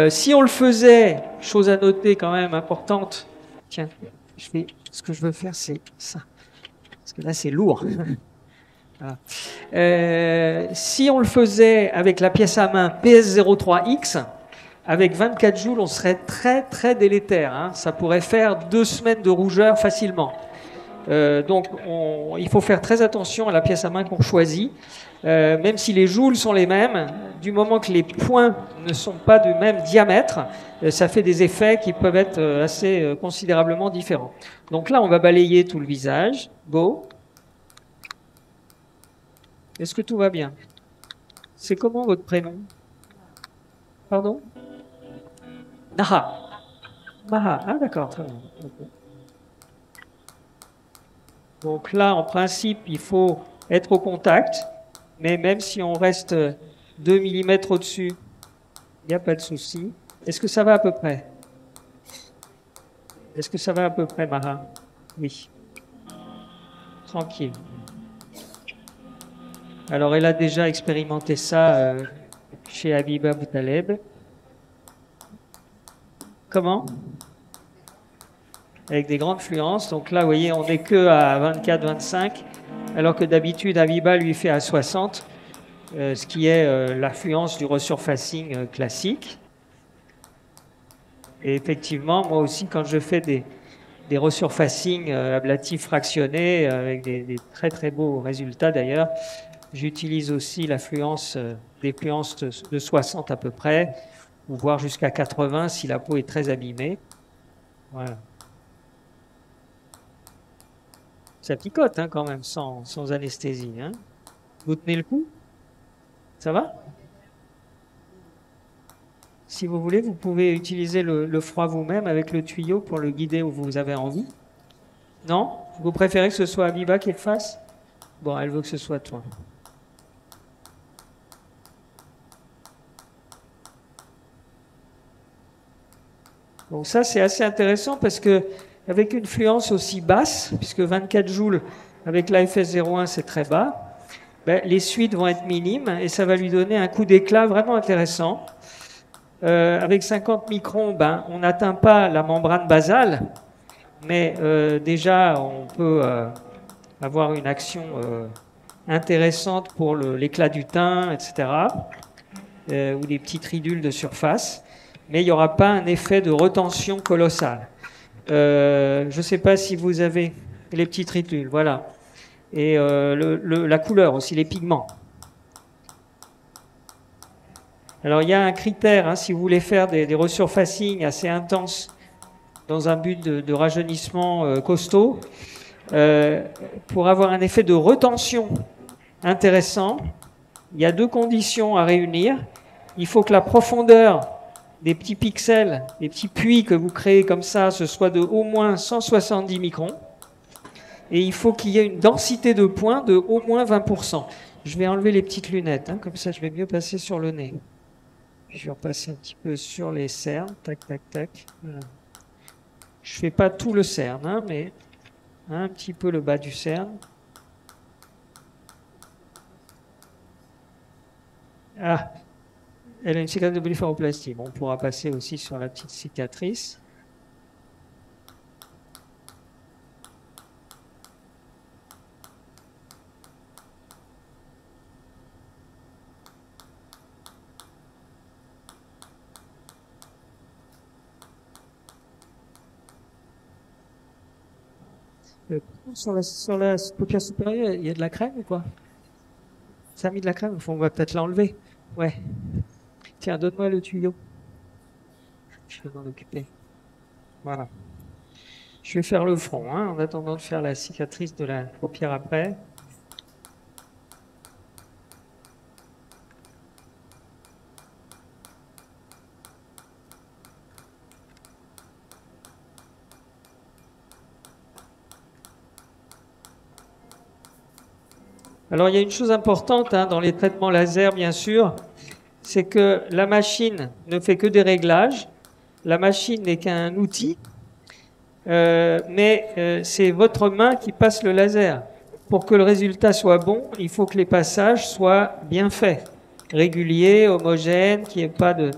Si on le faisait, chose à noter quand même importante, tiens, ce que je veux faire, c'est ça, parce que là, c'est lourd. Voilà. Si on le faisait avec la pièce à main PS03X, avec 24 joules, on serait très délétère. Ça pourrait faire 2 semaines de rougeur facilement. Donc, il faut faire très attention à la pièce à main qu'on choisit. Même si les joules sont les mêmes, du moment que les points ne sont pas du même diamètre, ça fait des effets qui peuvent être assez considérablement différents. Donc là, on va balayer tout le visage. Go. Est-ce que tout va bien? C'est comment votre prénom? Pardon? Maha. Ah d'accord, très bien. Okay. Donc là, en principe, il faut être au contact, mais même si on reste 2 mm au-dessus, il n'y a pas de souci. Est-ce que ça va à peu près? Est-ce que ça va à peu près, Maha? Oui. Tranquille. Alors, elle a déjà expérimenté ça chez Habiba Boutaleb. Comment? Avec des grandes fluences. Donc là, vous voyez, on n'est que à 24, 25, alors que d'habitude, Habiba lui fait à 60. ce qui est l'affluence du resurfacing classique. Et effectivement, moi aussi, quand je fais des resurfacing ablatifs fractionnés avec des très très beaux résultats d'ailleurs, j'utilise aussi l'affluence d'éfluence de 60 à peu près, ou voire jusqu'à 80 si la peau est très abîmée. Voilà. Ça picote hein, quand même sans anesthésie. Hein. Vous tenez le coup? Ça va? Si vous voulez, vous pouvez utiliser le froid vous-même avec le tuyau pour le guider où vous avez envie. Non? Vous préférez que ce soit Abiba qui le fasse? Bon, elle veut que ce soit toi. Donc ça, c'est assez intéressant parce que avec une fluence aussi basse, puisque 24 joules avec l'AFS01, c'est très bas, ben, les suites vont être minimes et ça va lui donner un coup d'éclat vraiment intéressant. Avec 50 microns, ben, on n'atteint pas la membrane basale, mais déjà, on peut avoir une action intéressante pour l'éclat du teint, etc., ou des petites ridules de surface, mais il n'y aura pas un effet de retention colossale. Je ne sais pas si vous avez les petites ridules, voilà. Et la couleur aussi, les pigments. Alors il y a un critère, hein, si vous voulez faire des resurfacing assez intenses dans un but de rajeunissement costaud, pour avoir un effet de retention intéressant, il y a deux conditions à réunir. Il faut que la profondeur des petits pixels, des petits puits que vous créez comme ça, ce soit de au moins 170 microns. Et il faut qu'il y ait une densité de points de au moins 20%. Je vais enlever les petites lunettes, hein, comme ça je vais mieux passer sur le nez. Je vais repasser un petit peu sur les cernes. Tac, tac, tac. Voilà. Je fais pas tout le cerne, hein, mais un petit peu le bas du cerne. Ah, elle a une cicatrice de blépharoplastie. Bon, on pourra passer aussi sur la petite cicatrice. Sur la paupière supérieure, il y a de la crème ou quoi? Ça a mis de la crème? On va peut-être l'enlever. Ouais. Tiens, donne-moi le tuyau. Je vais m'en occuper. Voilà. Je vais faire le front, hein, en attendant de faire la cicatrice de la paupière après. Alors, il y a une chose importante hein, dans les traitements laser, bien sûr, c'est que la machine ne fait que des réglages. La machine n'est qu'un outil, mais c'est votre main qui passe le laser. Pour que le résultat soit bon, il faut que les passages soient bien faits, réguliers, homogènes, qu'il n'y ait pas de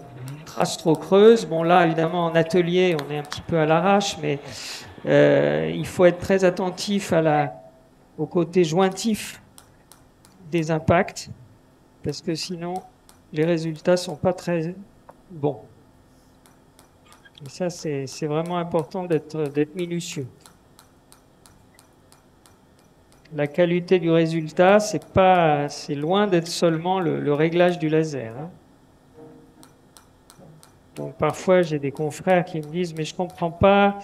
traces trop creuses. Bon, là, évidemment, en atelier, on est un petit peu à l'arrache, mais il faut être très attentif au côté jointif des impacts, parce que sinon, les résultats sont pas très bons. Et ça, c'est vraiment important d'être minutieux. La qualité du résultat, c'est loin d'être seulement le réglage du laser. Hein. Donc parfois, j'ai des confrères qui me disent « mais je comprends pas,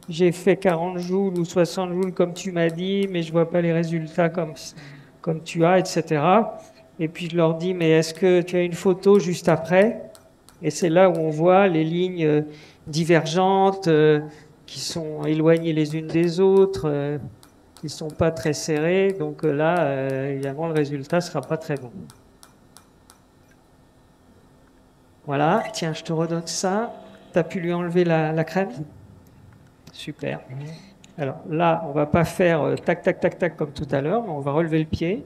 j'ai fait 40 joules ou 60 joules comme tu m'as dit, mais je vois pas les résultats comme tu as, etc. » Et puis je leur dis « mais est-ce que tu as une photo juste après ?» Et c'est là où on voit les lignes divergentes qui sont éloignées les unes des autres, qui sont pas très serrées. Donc là, évidemment, le résultat sera pas très bon. Voilà, tiens, je te redonne ça. Tu as pu lui enlever la crème? Super. Alors là, on va pas faire tac, tac, tac, tac comme tout à l'heure, mais on va relever le pied.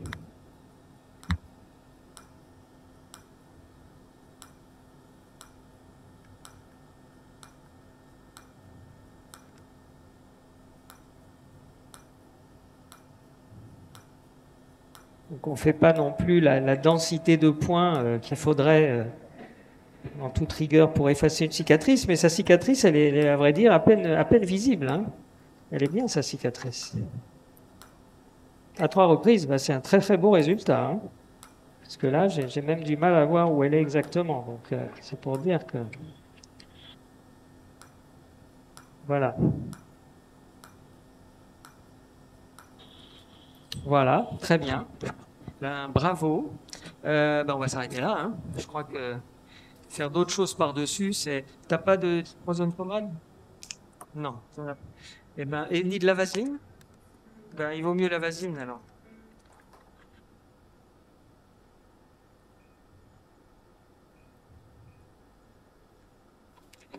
Donc on ne fait pas non plus la densité de points qu'il faudrait en toute rigueur pour effacer une cicatrice, mais sa cicatrice, elle est à vrai dire à peine visible. Hein. Elle est bien, sa cicatrice. À 3 reprises, bah, c'est un très très beau résultat. Hein. Parce que là, j'ai même du mal à voir où elle est exactement. Donc c'est pour dire que... Voilà. Voilà, très bien. Ben, bravo. Ben, on va s'arrêter là. Hein. Je crois que faire d'autres choses par-dessus, c'est... T'as pas de poison pommade? Non. Eh ben, et ni de la vaseline? Ben, il vaut mieux la vaseline alors.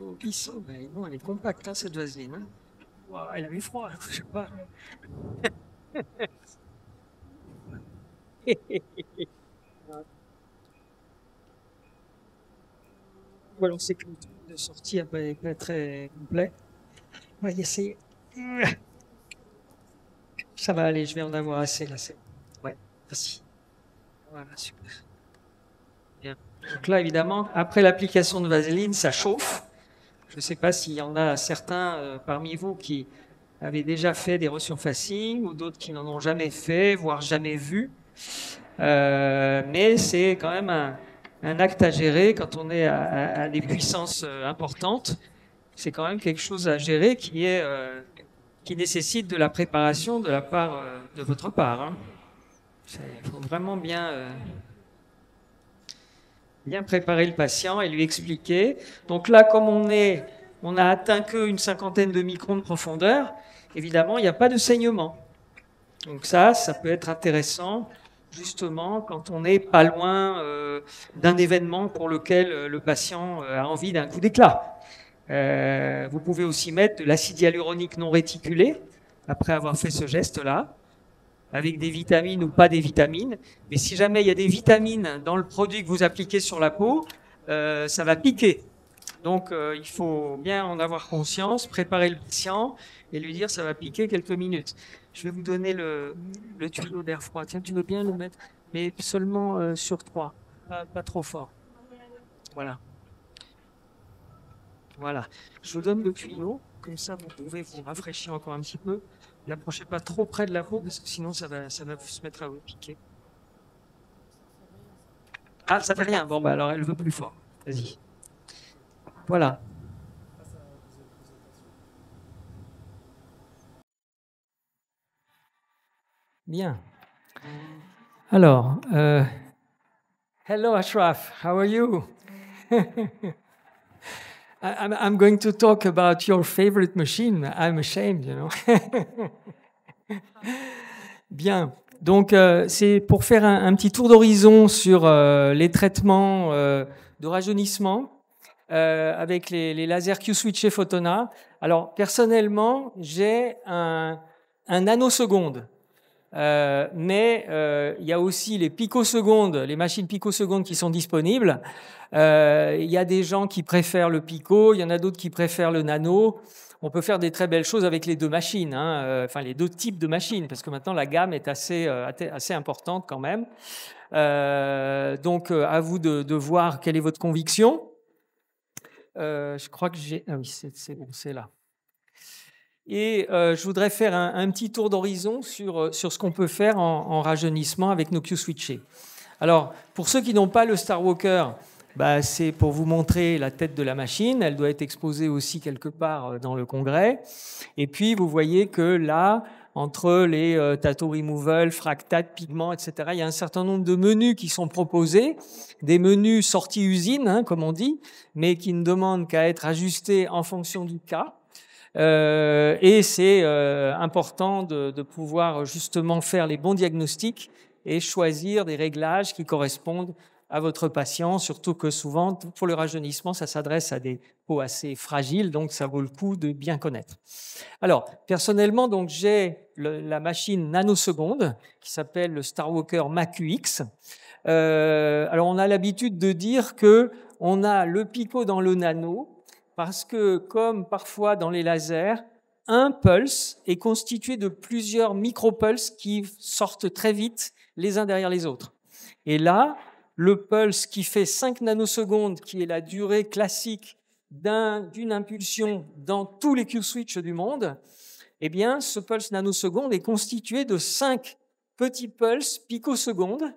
Oh, ben, bon, elle est compacte, hein, cette vaseline. Hein. Wow, elle a eu froid, je sais pas. Ou alors c'est que le truc de sortie n'est pas très complet. On va y essayer. Ça va aller, je vais en avoir assez là. Ouais, merci. Voilà, super. Bien. Donc là, évidemment, après l'application de vaseline, ça chauffe. Je ne sais pas s'il y en a certains parmi vous qui avaient déjà fait des resurfacing ou d'autres qui n'en ont jamais fait, voire jamais vu. Mais c'est quand même un acte à gérer quand on est à des puissances importantes. C'est quand même quelque chose à gérer qui nécessite de la préparation de la part de votre part. Hein. Il faut vraiment bien préparer le patient et lui expliquer. Donc là, comme on a atteint qu'une 50aine de microns de profondeur, évidemment, il n'y a pas de saignement. Donc ça peut être intéressant, justement, quand on n'est pas loin d'un événement pour lequel le patient a envie d'un coup d'éclat. Vous pouvez aussi mettre de l'acide hyaluronique non réticulé, après avoir fait ce geste-là, avec des vitamines ou pas des vitamines. Mais si jamais il y a des vitamines dans le produit que vous appliquez sur la peau, ça va piquer. Donc il faut bien en avoir conscience, préparer le patient et lui dire ça va piquer quelques minutes. Je vais vous donner le tuyau d'air froid. Tiens, tu veux bien le mettre, mais seulement sur 3, pas trop fort. Voilà. Voilà. Je vous donne le tuyau, comme ça vous pouvez vous rafraîchir encore un petit peu. N'approchez pas trop près de la peau, parce que sinon ça va se mettre à vous piquer. Ah, ça fait rien. Bon, bah alors elle veut plus fort. Vas-y. Voilà. Bien. Alors, hello Ashraf, how are you? I'm going to talk about your favorite machine. I'm ashamed, you know. Bien. Donc, c'est pour faire un petit tour d'horizon sur les traitements de rajeunissement avec les lasers Q-switch et Photona. Alors, personnellement, j'ai un nanoseconde. Mais il y a aussi les picosecondes, les machines picosecondes qui sont disponibles. Il y a des gens qui préfèrent le pico, il y en a d'autres qui préfèrent le nano. On peut faire des très belles choses avec les deux machines, hein, enfin les deux types de machines, parce que maintenant la gamme est assez importante quand même. Donc à vous de voir quelle est votre conviction. Je crois que j'ai... Ah oui, c'est bon, c'est là. Et je voudrais faire un petit tour d'horizon sur ce qu'on peut faire en rajeunissement avec nos Q-switchés. Alors, pour ceux qui n'ont pas le Starwalker, bah, c'est pour vous montrer la tête de la machine. Elle doit être exposée aussi quelque part dans le congrès. Et puis, vous voyez que là, entre les tattoo removal, fractat, pigments, etc., il y a un certain nombre de menus qui sont proposés, des menus sortis usine, hein, comme on dit, mais qui ne demandent qu'à être ajustés en fonction du cas. Et c'est important de pouvoir justement faire les bons diagnostics et choisir des réglages qui correspondent à votre patient, surtout que souvent, pour le rajeunissement, ça s'adresse à des peaux assez fragiles, donc ça vaut le coup de bien connaître. Alors, personnellement, donc j'ai la machine nanoseconde qui s'appelle le Starwalker MAQX. Alors, on a l'habitude de dire que on a le pico dans le nano, parce que, comme parfois dans les lasers, un pulse est constitué de plusieurs micropulses qui sortent très vite les uns derrière les autres. Et là, le pulse qui fait 5 nanosecondes, qui est la durée classique d'une impulsion dans tous les Q-switch du monde, eh bien, ce pulse nanoseconde est constitué de 5 petits pulses picosecondes.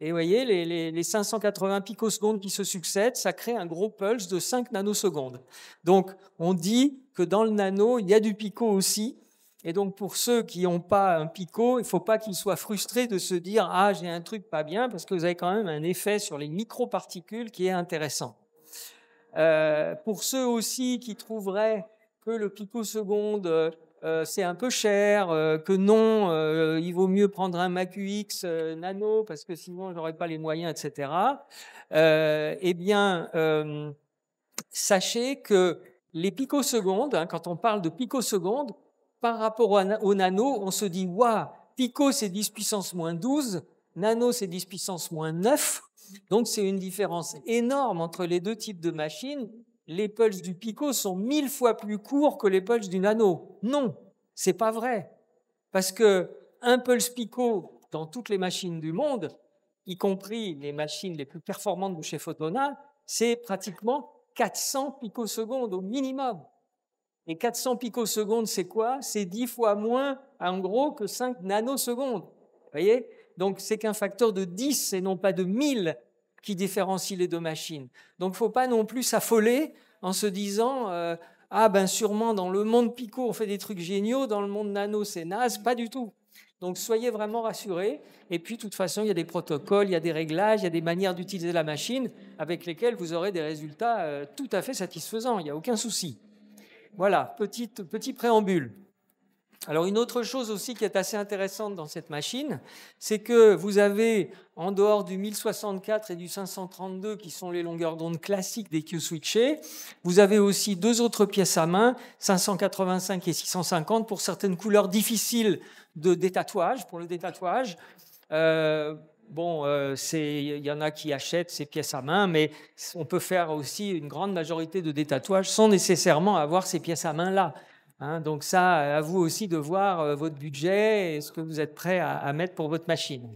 Et vous voyez, les 580 picosecondes qui se succèdent, ça crée un gros pulse de 5 nanosecondes. Donc, on dit que dans le nano, il y a du pico aussi. Et donc, pour ceux qui n'ont pas un pico, il ne faut pas qu'ils soient frustrés de se dire « Ah, j'ai un truc pas bien », parce que vous avez quand même un effet sur les microparticules qui est intéressant. Pour ceux aussi qui trouveraient que le picoseconde, c'est un peu cher, que non, il vaut mieux prendre un MACUX nano, parce que sinon, je n'aurais pas les moyens, etc. Eh bien, sachez que les picosecondes, quand on parle de picosecondes, par rapport au nano, on se dit « Waouh, pico, c'est 10 puissance moins 12, nano, c'est 10 puissance moins 9 ». Donc, c'est une différence énorme entre les deux types de machines. Les pulses du pico sont 1000 fois plus courts que les pulses du nano. Non, c'est pas vrai. Parce que un pulse pico dans toutes les machines du monde, y compris les machines les plus performantes de chez Photona, c'est pratiquement 400 picosecondes au minimum. Et 400 picosecondes, c'est quoi? C'est 10 fois moins, en gros, que 5 nanosecondes. Vous voyez? Donc, c'est qu'un facteur de 10 et non pas de 1000 qui différencie les deux machines. Donc, il ne faut pas non plus s'affoler en se disant ah ben sûrement dans le monde pico, on fait des trucs géniaux, dans le monde nano, c'est naze. Pas du tout. Donc, soyez vraiment rassurés. Et puis, de toute façon, il y a des protocoles, il y a des réglages, il y a des manières d'utiliser la machine avec lesquelles vous aurez des résultats tout à fait satisfaisants. Il n'y a aucun souci. Voilà, petit préambule. Alors, une autre chose aussi qui est assez intéressante dans cette machine, c'est que vous avez, en dehors du 1064 et du 532, qui sont les longueurs d'onde classiques des Q-switchés, vous avez aussi deux autres pièces à main, 585 et 650, pour certaines couleurs difficiles de détatouage, pour le détatouage. Il y en a qui achètent ces pièces à main, mais on peut faire aussi une grande majorité de détatouages sans nécessairement avoir ces pièces à main-là. Donc ça, à vous aussi de voir votre budget et ce que vous êtes prêt à mettre pour votre machine.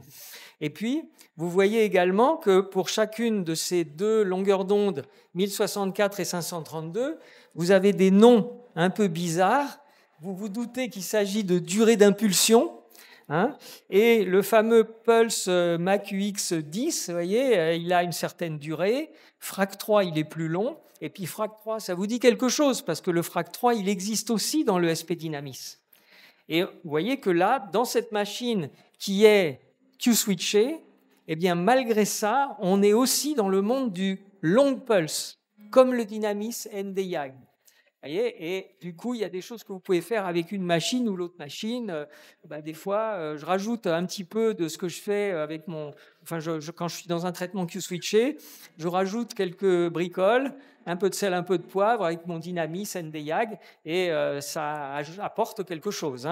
Et puis, vous voyez également que pour chacune de ces deux longueurs d'onde, 1064 et 532, vous avez des noms un peu bizarres. Vous vous doutez qu'il s'agit de durée d'impulsion. Et le fameux pulse MACUX 10, vous voyez, il a une certaine durée. FRAC 3, il est plus long. Et puis FRAC 3, ça vous dit quelque chose, parce que le FRAC 3, il existe aussi dans le SP Dynamis. Et vous voyez que là, dans cette machine qui est Q-switchée, eh bien, malgré ça, on est aussi dans le monde du long pulse, comme le Dynamis ND-YAG. Et du coup, il y a des choses que vous pouvez faire avec une machine ou l'autre machine. Des fois, je rajoute un petit peu de ce que je fais avec mon... quand je suis dans un traitement Q-switché, je rajoute quelques bricoles, un peu de sel, un peu de poivre avec mon Dynamis ND-YAG et ça apporte quelque chose.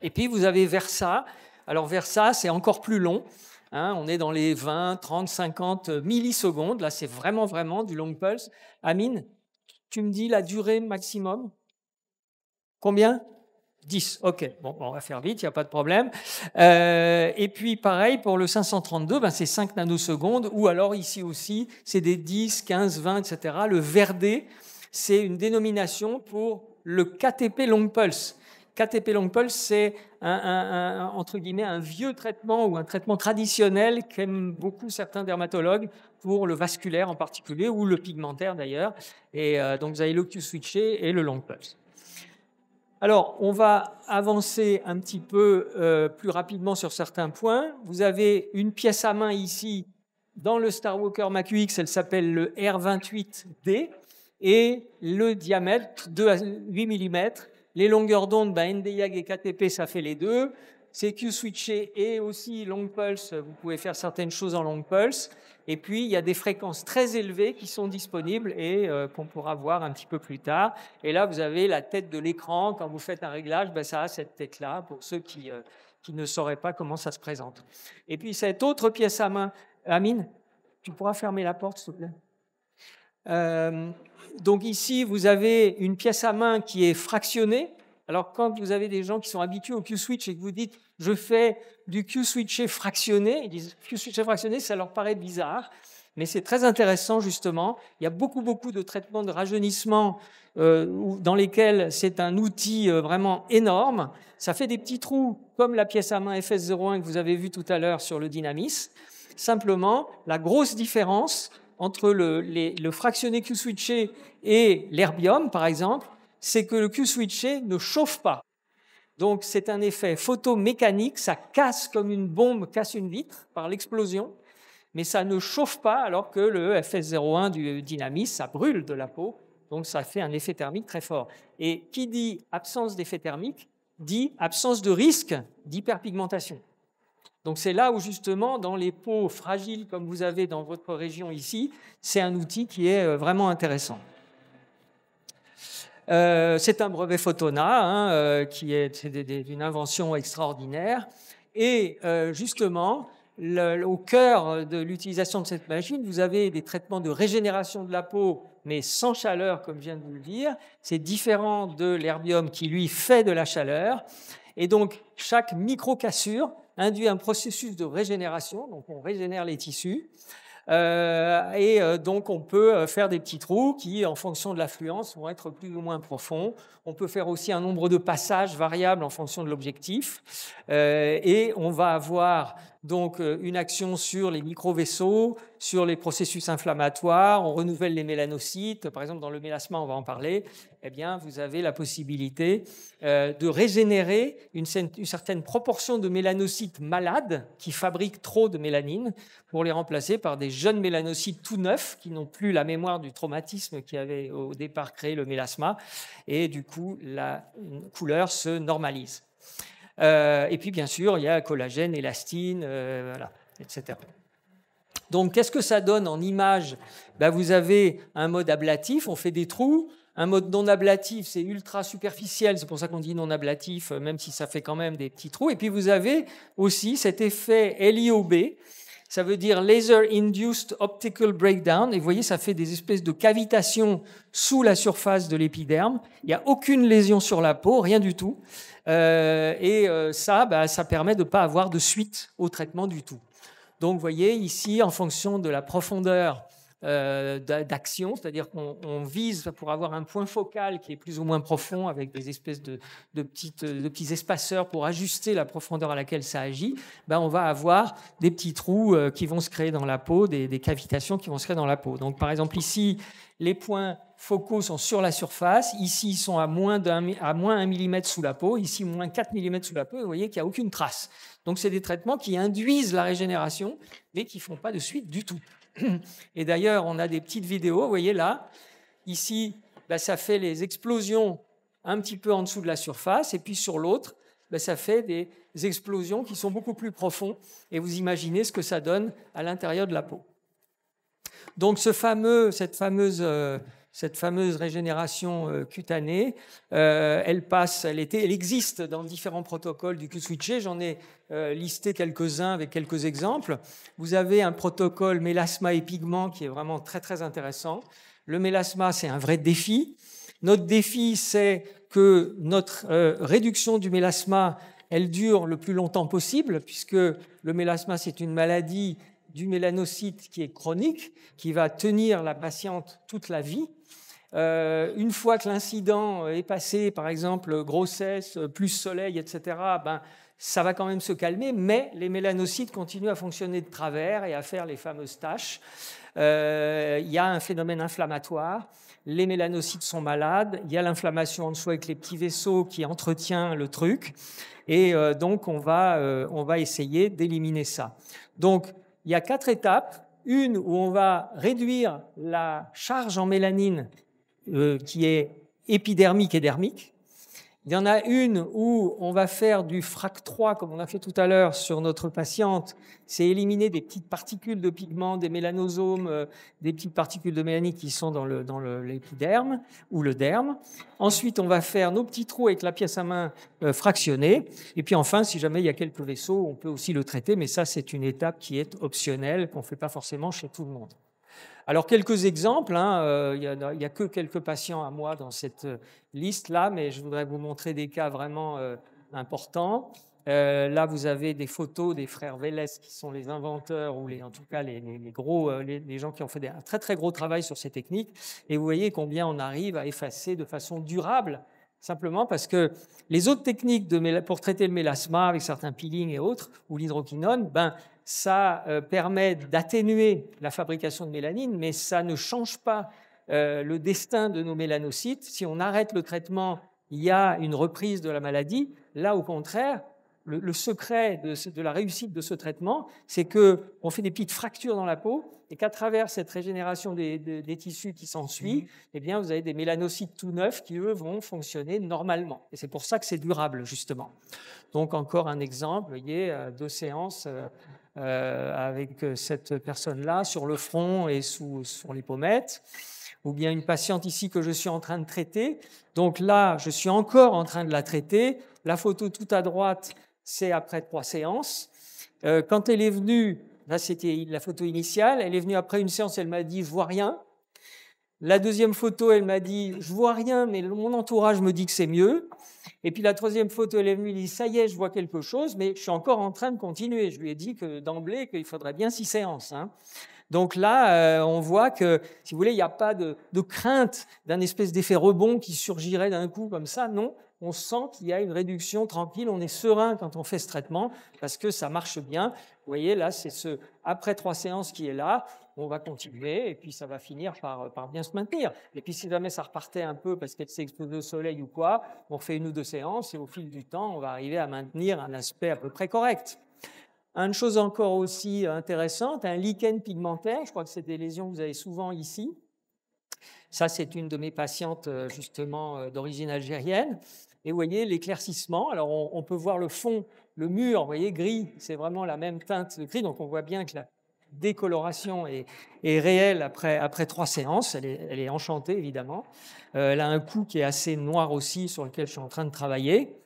Et puis, vous avez Versa. Alors, Versa, c'est encore plus long. On est dans les 20, 30, 50 millisecondes. Là, c'est vraiment du long pulse. Amine, tu me dis la durée maximum? Combien? 10. OK. Bon, on va faire vite, il n'y a pas de problème. Et puis, pareil, pour le 532, c'est 5 nanosecondes, ou alors ici aussi, c'est des 10, 15, 20, etc. Le verdé, c'est une dénomination pour le KTP long pulse. KTP long pulse, c'est entre guillemets un vieux traitement ou un traitement traditionnel qu'aiment beaucoup certains dermatologues pour le vasculaire en particulier ou le pigmentaire d'ailleurs. Et donc vous avez le Q-switché et le long pulse. Alors, on va avancer un petit peu plus rapidement sur certains points. Vous avez une pièce à main ici dans le Starwalker MACUX, elle s'appelle le R28D et le diamètre 2 à 8 mm. Les longueurs d'onde, ND-YAG et KTP, ça fait les deux. C'est Q-switché et aussi long pulse. Vous pouvez faire certaines choses en long pulse. Et puis, il y a des fréquences très élevées qui sont disponibles et qu'on pourra voir un petit peu plus tard. Et là, vous avez la tête de l'écran. Quand vous faites un réglage, ça a cette tête-là pour ceux qui ne sauraient pas comment ça se présente. Et puis, cette autre pièce à main, Amine, tu pourras fermer la porte, s'il te plaît. Donc ici, vous avez une pièce à main qui est fractionnée. Alors quand vous avez des gens qui sont habitués au Q-switch et que vous dites « je fais du Q-switché fractionné », ils disent « Q-switché fractionné », ça leur paraît bizarre. Mais c'est très intéressant, justement. Il y a beaucoup de traitements de rajeunissement dans lesquels c'est un outil vraiment énorme. Ça fait des petits trous, comme la pièce à main FS01 que vous avez vu tout à l'heure sur le Dynamis. Simplement, la grosse différence entre le fractionné Q-switché et l'herbium, par exemple, c'est que le Q-switché ne chauffe pas. Donc, c'est un effet photomécanique, ça casse comme une bombe casse une vitre par l'explosion, mais ça ne chauffe pas, alors que le FS01 du Dynamis, ça brûle de la peau, donc ça fait un effet thermique très fort. Et qui dit absence d'effet thermique, dit absence de risque d'hyperpigmentation. Donc c'est là où justement, dans les peaux fragiles comme vous avez dans votre région ici, c'est un outil qui est vraiment intéressant. C'est un brevet Photona, qui est d'une invention extraordinaire. Et justement, au cœur de l'utilisation de cette machine, vous avez des traitements de régénération de la peau, mais sans chaleur, comme je viens de vous le dire. C'est différent de l'herbium qui, lui, fait de la chaleur. Et donc, chaque micro-cassure induit un processus de régénération, donc on régénère les tissus. Donc, on peut faire des petits trous qui, en fonction de l'affluence, vont être plus ou moins profonds. On peut faire aussi un nombre de passages variable en fonction de l'objectif. Et on va avoir donc une action sur les micro-vaisseaux, sur les processus inflammatoires. On renouvelle les mélanocytes. Par exemple, dans le mélasma, on va en parler. Eh bien, vous avez la possibilité de régénérer une certaine proportion de mélanocytes malades qui fabriquent trop de mélanine pour les remplacer par des jeunes mélanocytes tout neufs qui n'ont plus la mémoire du traumatisme qui avait au départ créé le mélasma. Et du coup, la couleur se normalise. Et puis, bien sûr, il y a collagène, élastine, voilà, etc. Donc, qu'est-ce que ça donne en image? Vous avez un mode ablatif, on fait des trous. Un mode non ablatif, c'est ultra superficiel, c'est pour ça qu'on dit non ablatif, même si ça fait quand même des petits trous. Et puis, vous avez aussi cet effet LIOB, ça veut dire Laser Induced Optical Breakdown. Et vous voyez, ça fait des espèces de cavitations sous la surface de l'épiderme. Il n'y a aucune lésion sur la peau, rien du tout. Ça permet de ne pas avoir de suite au traitement du tout. Donc, vous voyez, ici, en fonction de la profondeur d'action, c'est-à-dire qu'on vise pour avoir un point focal qui est plus ou moins profond avec des espèces de petits espaceurs pour ajuster la profondeur à laquelle ça agit, on va avoir des petits trous qui vont se créer dans la peau, des cavitations qui vont se créer dans la peau. Donc, par exemple, ici, les points focaux sont sur la surface. Ici, ils sont à moins 1 mm sous la peau. Ici, moins 4 mm sous la peau. Et vous voyez qu'il n'y a aucune trace. Donc, c'est des traitements qui induisent la régénération, mais qui ne font pas de suite du tout. Et d'ailleurs, on a des petites vidéos. Vous voyez là, ici, ça fait les explosions un petit peu en dessous de la surface. Et puis, sur l'autre, ça fait des explosions qui sont beaucoup plus profondes. Et vous imaginez ce que ça donne à l'intérieur de la peau. Donc, cette fameuse régénération cutanée, elle existe dans différents protocoles du Q-switché. J'en ai listé quelques-uns avec quelques exemples. Vous avez un protocole mélasma et pigment qui est vraiment très, très intéressant. Le mélasma, c'est un vrai défi. Notre défi, c'est que notre réduction du mélasma, elle dure le plus longtemps possible, puisque le mélasma, c'est une maladie du mélanocyte qui est chronique, qui va tenir la patiente toute la vie. Une fois que l'incident est passé, par exemple grossesse, plus soleil, etc., ça va quand même se calmer, mais les mélanocytes continuent à fonctionner de travers et à faire les fameuses taches. Il y a un phénomène inflammatoire, les mélanocytes sont malades, il y a l'inflammation en dessous avec les petits vaisseaux qui entretient le truc, et donc on va essayer d'éliminer ça. Donc, il y a 4 étapes. Une où on va réduire la charge en mélanine qui est épidermique et dermique. Il y en a une où on va faire du FRAC3, comme on a fait tout à l'heure sur notre patiente. C'est éliminer des petites particules de pigments, des mélanosomes, des petites particules de mélanine qui sont dans l'épiderme ou le derme. Ensuite, on va faire nos petits trous avec la pièce à main fractionnée. Et puis enfin, si jamais il y a quelques vaisseaux, on peut aussi le traiter. Mais ça, c'est une étape qui est optionnelle, qu'on ne fait pas forcément chez tout le monde. Alors, quelques exemples. Il n'y a que quelques patients à moi dans cette liste-là, mais je voudrais vous montrer des cas vraiment importants. Là, vous avez des photos des frères Vélez, qui sont les inventeurs, ou en tout cas les gens qui ont fait un très très gros travail sur ces techniques. Et vous voyez combien on arrive à effacer de façon durable, simplement parce que les autres techniques pour traiter le mélasma, avec certains peelings et autres, ou l'hydroquinone, ça permet d'atténuer la fabrication de mélanine, mais ça ne change pas le destin de nos mélanocytes. Si on arrête le traitement, il y a une reprise de la maladie. Là, au contraire, le secret de la réussite de ce traitement, c'est qu'on fait des petites fractures dans la peau et qu'à travers cette régénération des tissus qui s'ensuit, eh bien, vous avez des mélanocytes tout neufs qui, eux, vont fonctionner normalement. Et c'est pour ça que c'est durable, justement. Donc, encore un exemple, vous voyez, 2 séances avec cette personne-là sur le front et sur les pommettes, ou bien une patiente ici que je suis en train de traiter. Donc là, je suis encore en train de la traiter. La photo tout à droite, c'est après 3 séances. Quand elle est venue, là c'était la photo initiale, elle est venue après une séance, elle m'a dit « je vois rien ». La deuxième photo, elle m'a dit « je vois rien, mais mon entourage me dit que c'est mieux ». Et puis la troisième photo, elle est venue, elle dit « ça y est, je vois quelque chose, mais je suis encore en train de continuer ». Je lui ai dit que d'emblée qu'il faudrait bien 6 séances. Donc là, on voit que, si vous voulez, il n'y a pas de crainte d'un espèce d'effet rebond qui surgirait d'un coup comme ça. Non, on sent qu'il y a une réduction tranquille. On est serein quand on fait ce traitement parce que ça marche bien. Vous voyez, là, c'est après 3 séances qui est là. On va continuer et puis ça va finir par bien se maintenir. Et puis si jamais ça repartait un peu parce qu'elle s'est exposée au soleil ou quoi, on fait 1 ou 2 séances et au fil du temps, on va arriver à maintenir un aspect à peu près correct. Une chose encore aussi intéressante, un lichen pigmentaire, je crois que c'est des lésions que vous avez souvent ici. Ça, c'est une de mes patientes justement d'origine algérienne. Et vous voyez l'éclaircissement. Alors, on peut voir le fond, le mur, vous voyez, gris, c'est vraiment la même teinte de gris. Donc, on voit bien que la décoloration est réelle après 3 séances. Elle est enchantée, évidemment. Elle a un cou qui est assez noir aussi, sur lequel je suis en train de travailler.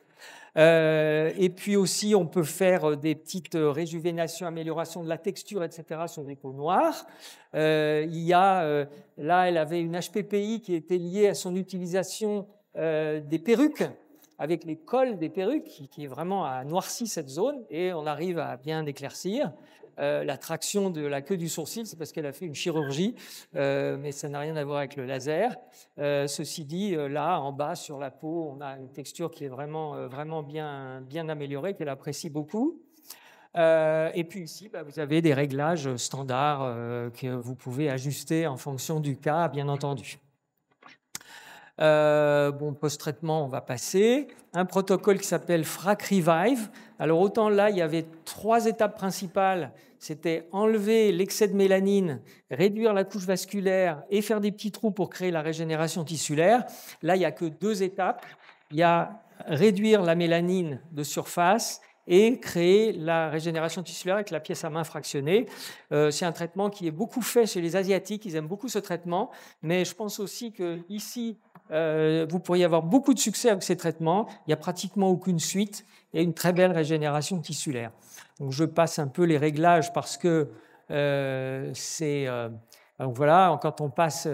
Et puis aussi, on peut faire des petites réjuvénations, amélioration de la texture, etc. sur des peaux noires. Il y a, là, elle avait une HPPI qui était liée à son utilisation des perruques, avec les cols des perruques, qui vraiment a noirci cette zone, et on arrive à bien éclaircir. La traction de la queue du sourcil, c'est parce qu'elle a fait une chirurgie, mais ça n'a rien à voir avec le laser. Ceci dit, là, en bas, sur la peau, on a une texture qui est vraiment bien améliorée, qu'elle apprécie beaucoup. Et puis ici, vous avez des réglages standards que vous pouvez ajuster en fonction du cas, bien entendu. Post-traitement, on va passer. Un protocole qui s'appelle FRAC Revive. Alors, autant là, il y avait 3 étapes principales. C'était enlever l'excès de mélanine, réduire la couche vasculaire et faire des petits trous pour créer la régénération tissulaire. Là, il n'y a que 2 étapes. Il y a réduire la mélanine de surface et créer la régénération tissulaire avec la pièce à main fractionnée. C'est un traitement qui est beaucoup fait chez les Asiatiques. Ils aiment beaucoup ce traitement. Mais je pense aussi qu'ici, vous pourriez avoir beaucoup de succès avec ces traitements. Il n'y a pratiquement aucune suite et une très belle régénération tissulaire. Donc, je passe un peu les réglages parce que donc voilà, quand on passe,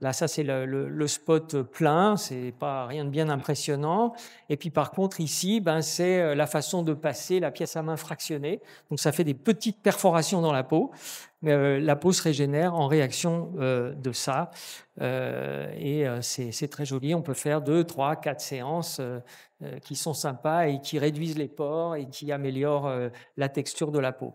là, ça c'est le spot plein, c'est pas rien de bien impressionnant. Et puis par contre ici, c'est la façon de passer la pièce à main fractionnée. Donc ça fait des petites perforations dans la peau. La peau se régénère en réaction de ça. Et c'est très joli. On peut faire 2, 3, 4 séances qui sont sympas et qui réduisent les pores et qui améliorent la texture de la peau.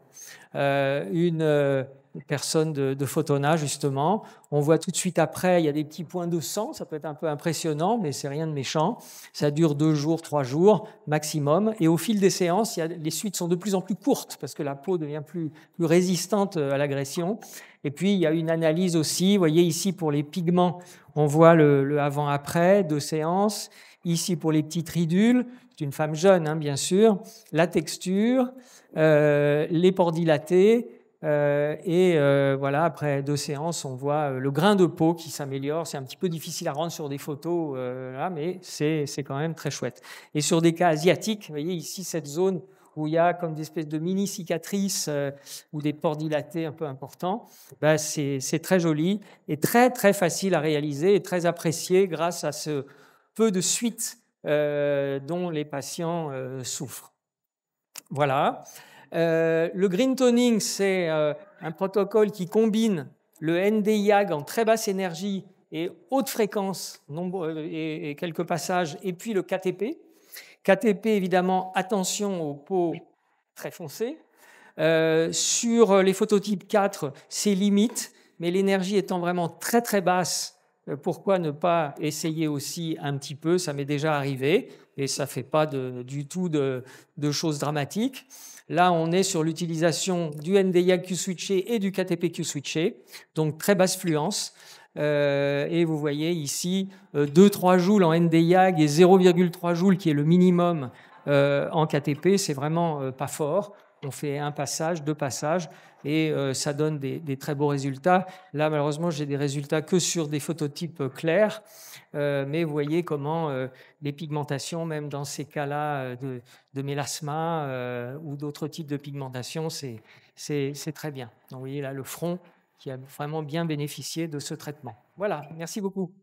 Une personne de Photona, justement. On voit tout de suite après, il y a des petits points de sang. Ça peut être un peu impressionnant, mais c'est rien de méchant. Ça dure 2 jours, 3 jours maximum. Et au fil des séances, les suites sont de plus en plus courtes parce que la peau devient plus résistante à l'agression. Et puis, il y a une analyse aussi. Vous voyez ici, pour les pigments, on voit le avant-après, 2 séances. Ici, pour les petites ridules, c'est une femme jeune, bien sûr. La texture, les pores dilatés. Voilà, après 2 séances, on voit le grain de peau qui s'améliore. C'est un petit peu difficile à rendre sur des photos, là, mais c'est quand même très chouette. Et sur des cas asiatiques, vous voyez ici cette zone où il y a comme des espèces de mini cicatrices ou des pores dilatés un peu importants, ben c'est très joli et très très facile à réaliser et très apprécié grâce à ce peu de suite dont les patients souffrent. Voilà. Le green toning, c'est un protocole qui combine le Nd:YAG en très basse énergie et haute fréquence, et quelques passages, et puis le KTP. KTP, évidemment, attention aux peaux très foncées. Sur les phototypes 4, c'est limite, mais l'énergie étant vraiment très très basse, pourquoi ne pas essayer aussi un petit peu? Ça m'est déjà arrivé et ça ne fait pas du tout de choses dramatiques. Là, on est sur l'utilisation du Nd:YAG Q-switché et du KTP Q-switché, donc très basse fluence. Et vous voyez ici 2-3 joules en Nd:YAG et 0,3 joules qui est le minimum en KTP. C'est vraiment pas fort. On fait un passage, 2 passages et ça donne des très beaux résultats. Là, malheureusement, j'ai des résultats que sur des phototypes clairs, mais vous voyez comment les pigmentations, même dans ces cas-là de mélasma ou d'autres types de pigmentation, c'est très bien. Donc, vous voyez là le front qui a vraiment bien bénéficié de ce traitement. Voilà, merci beaucoup.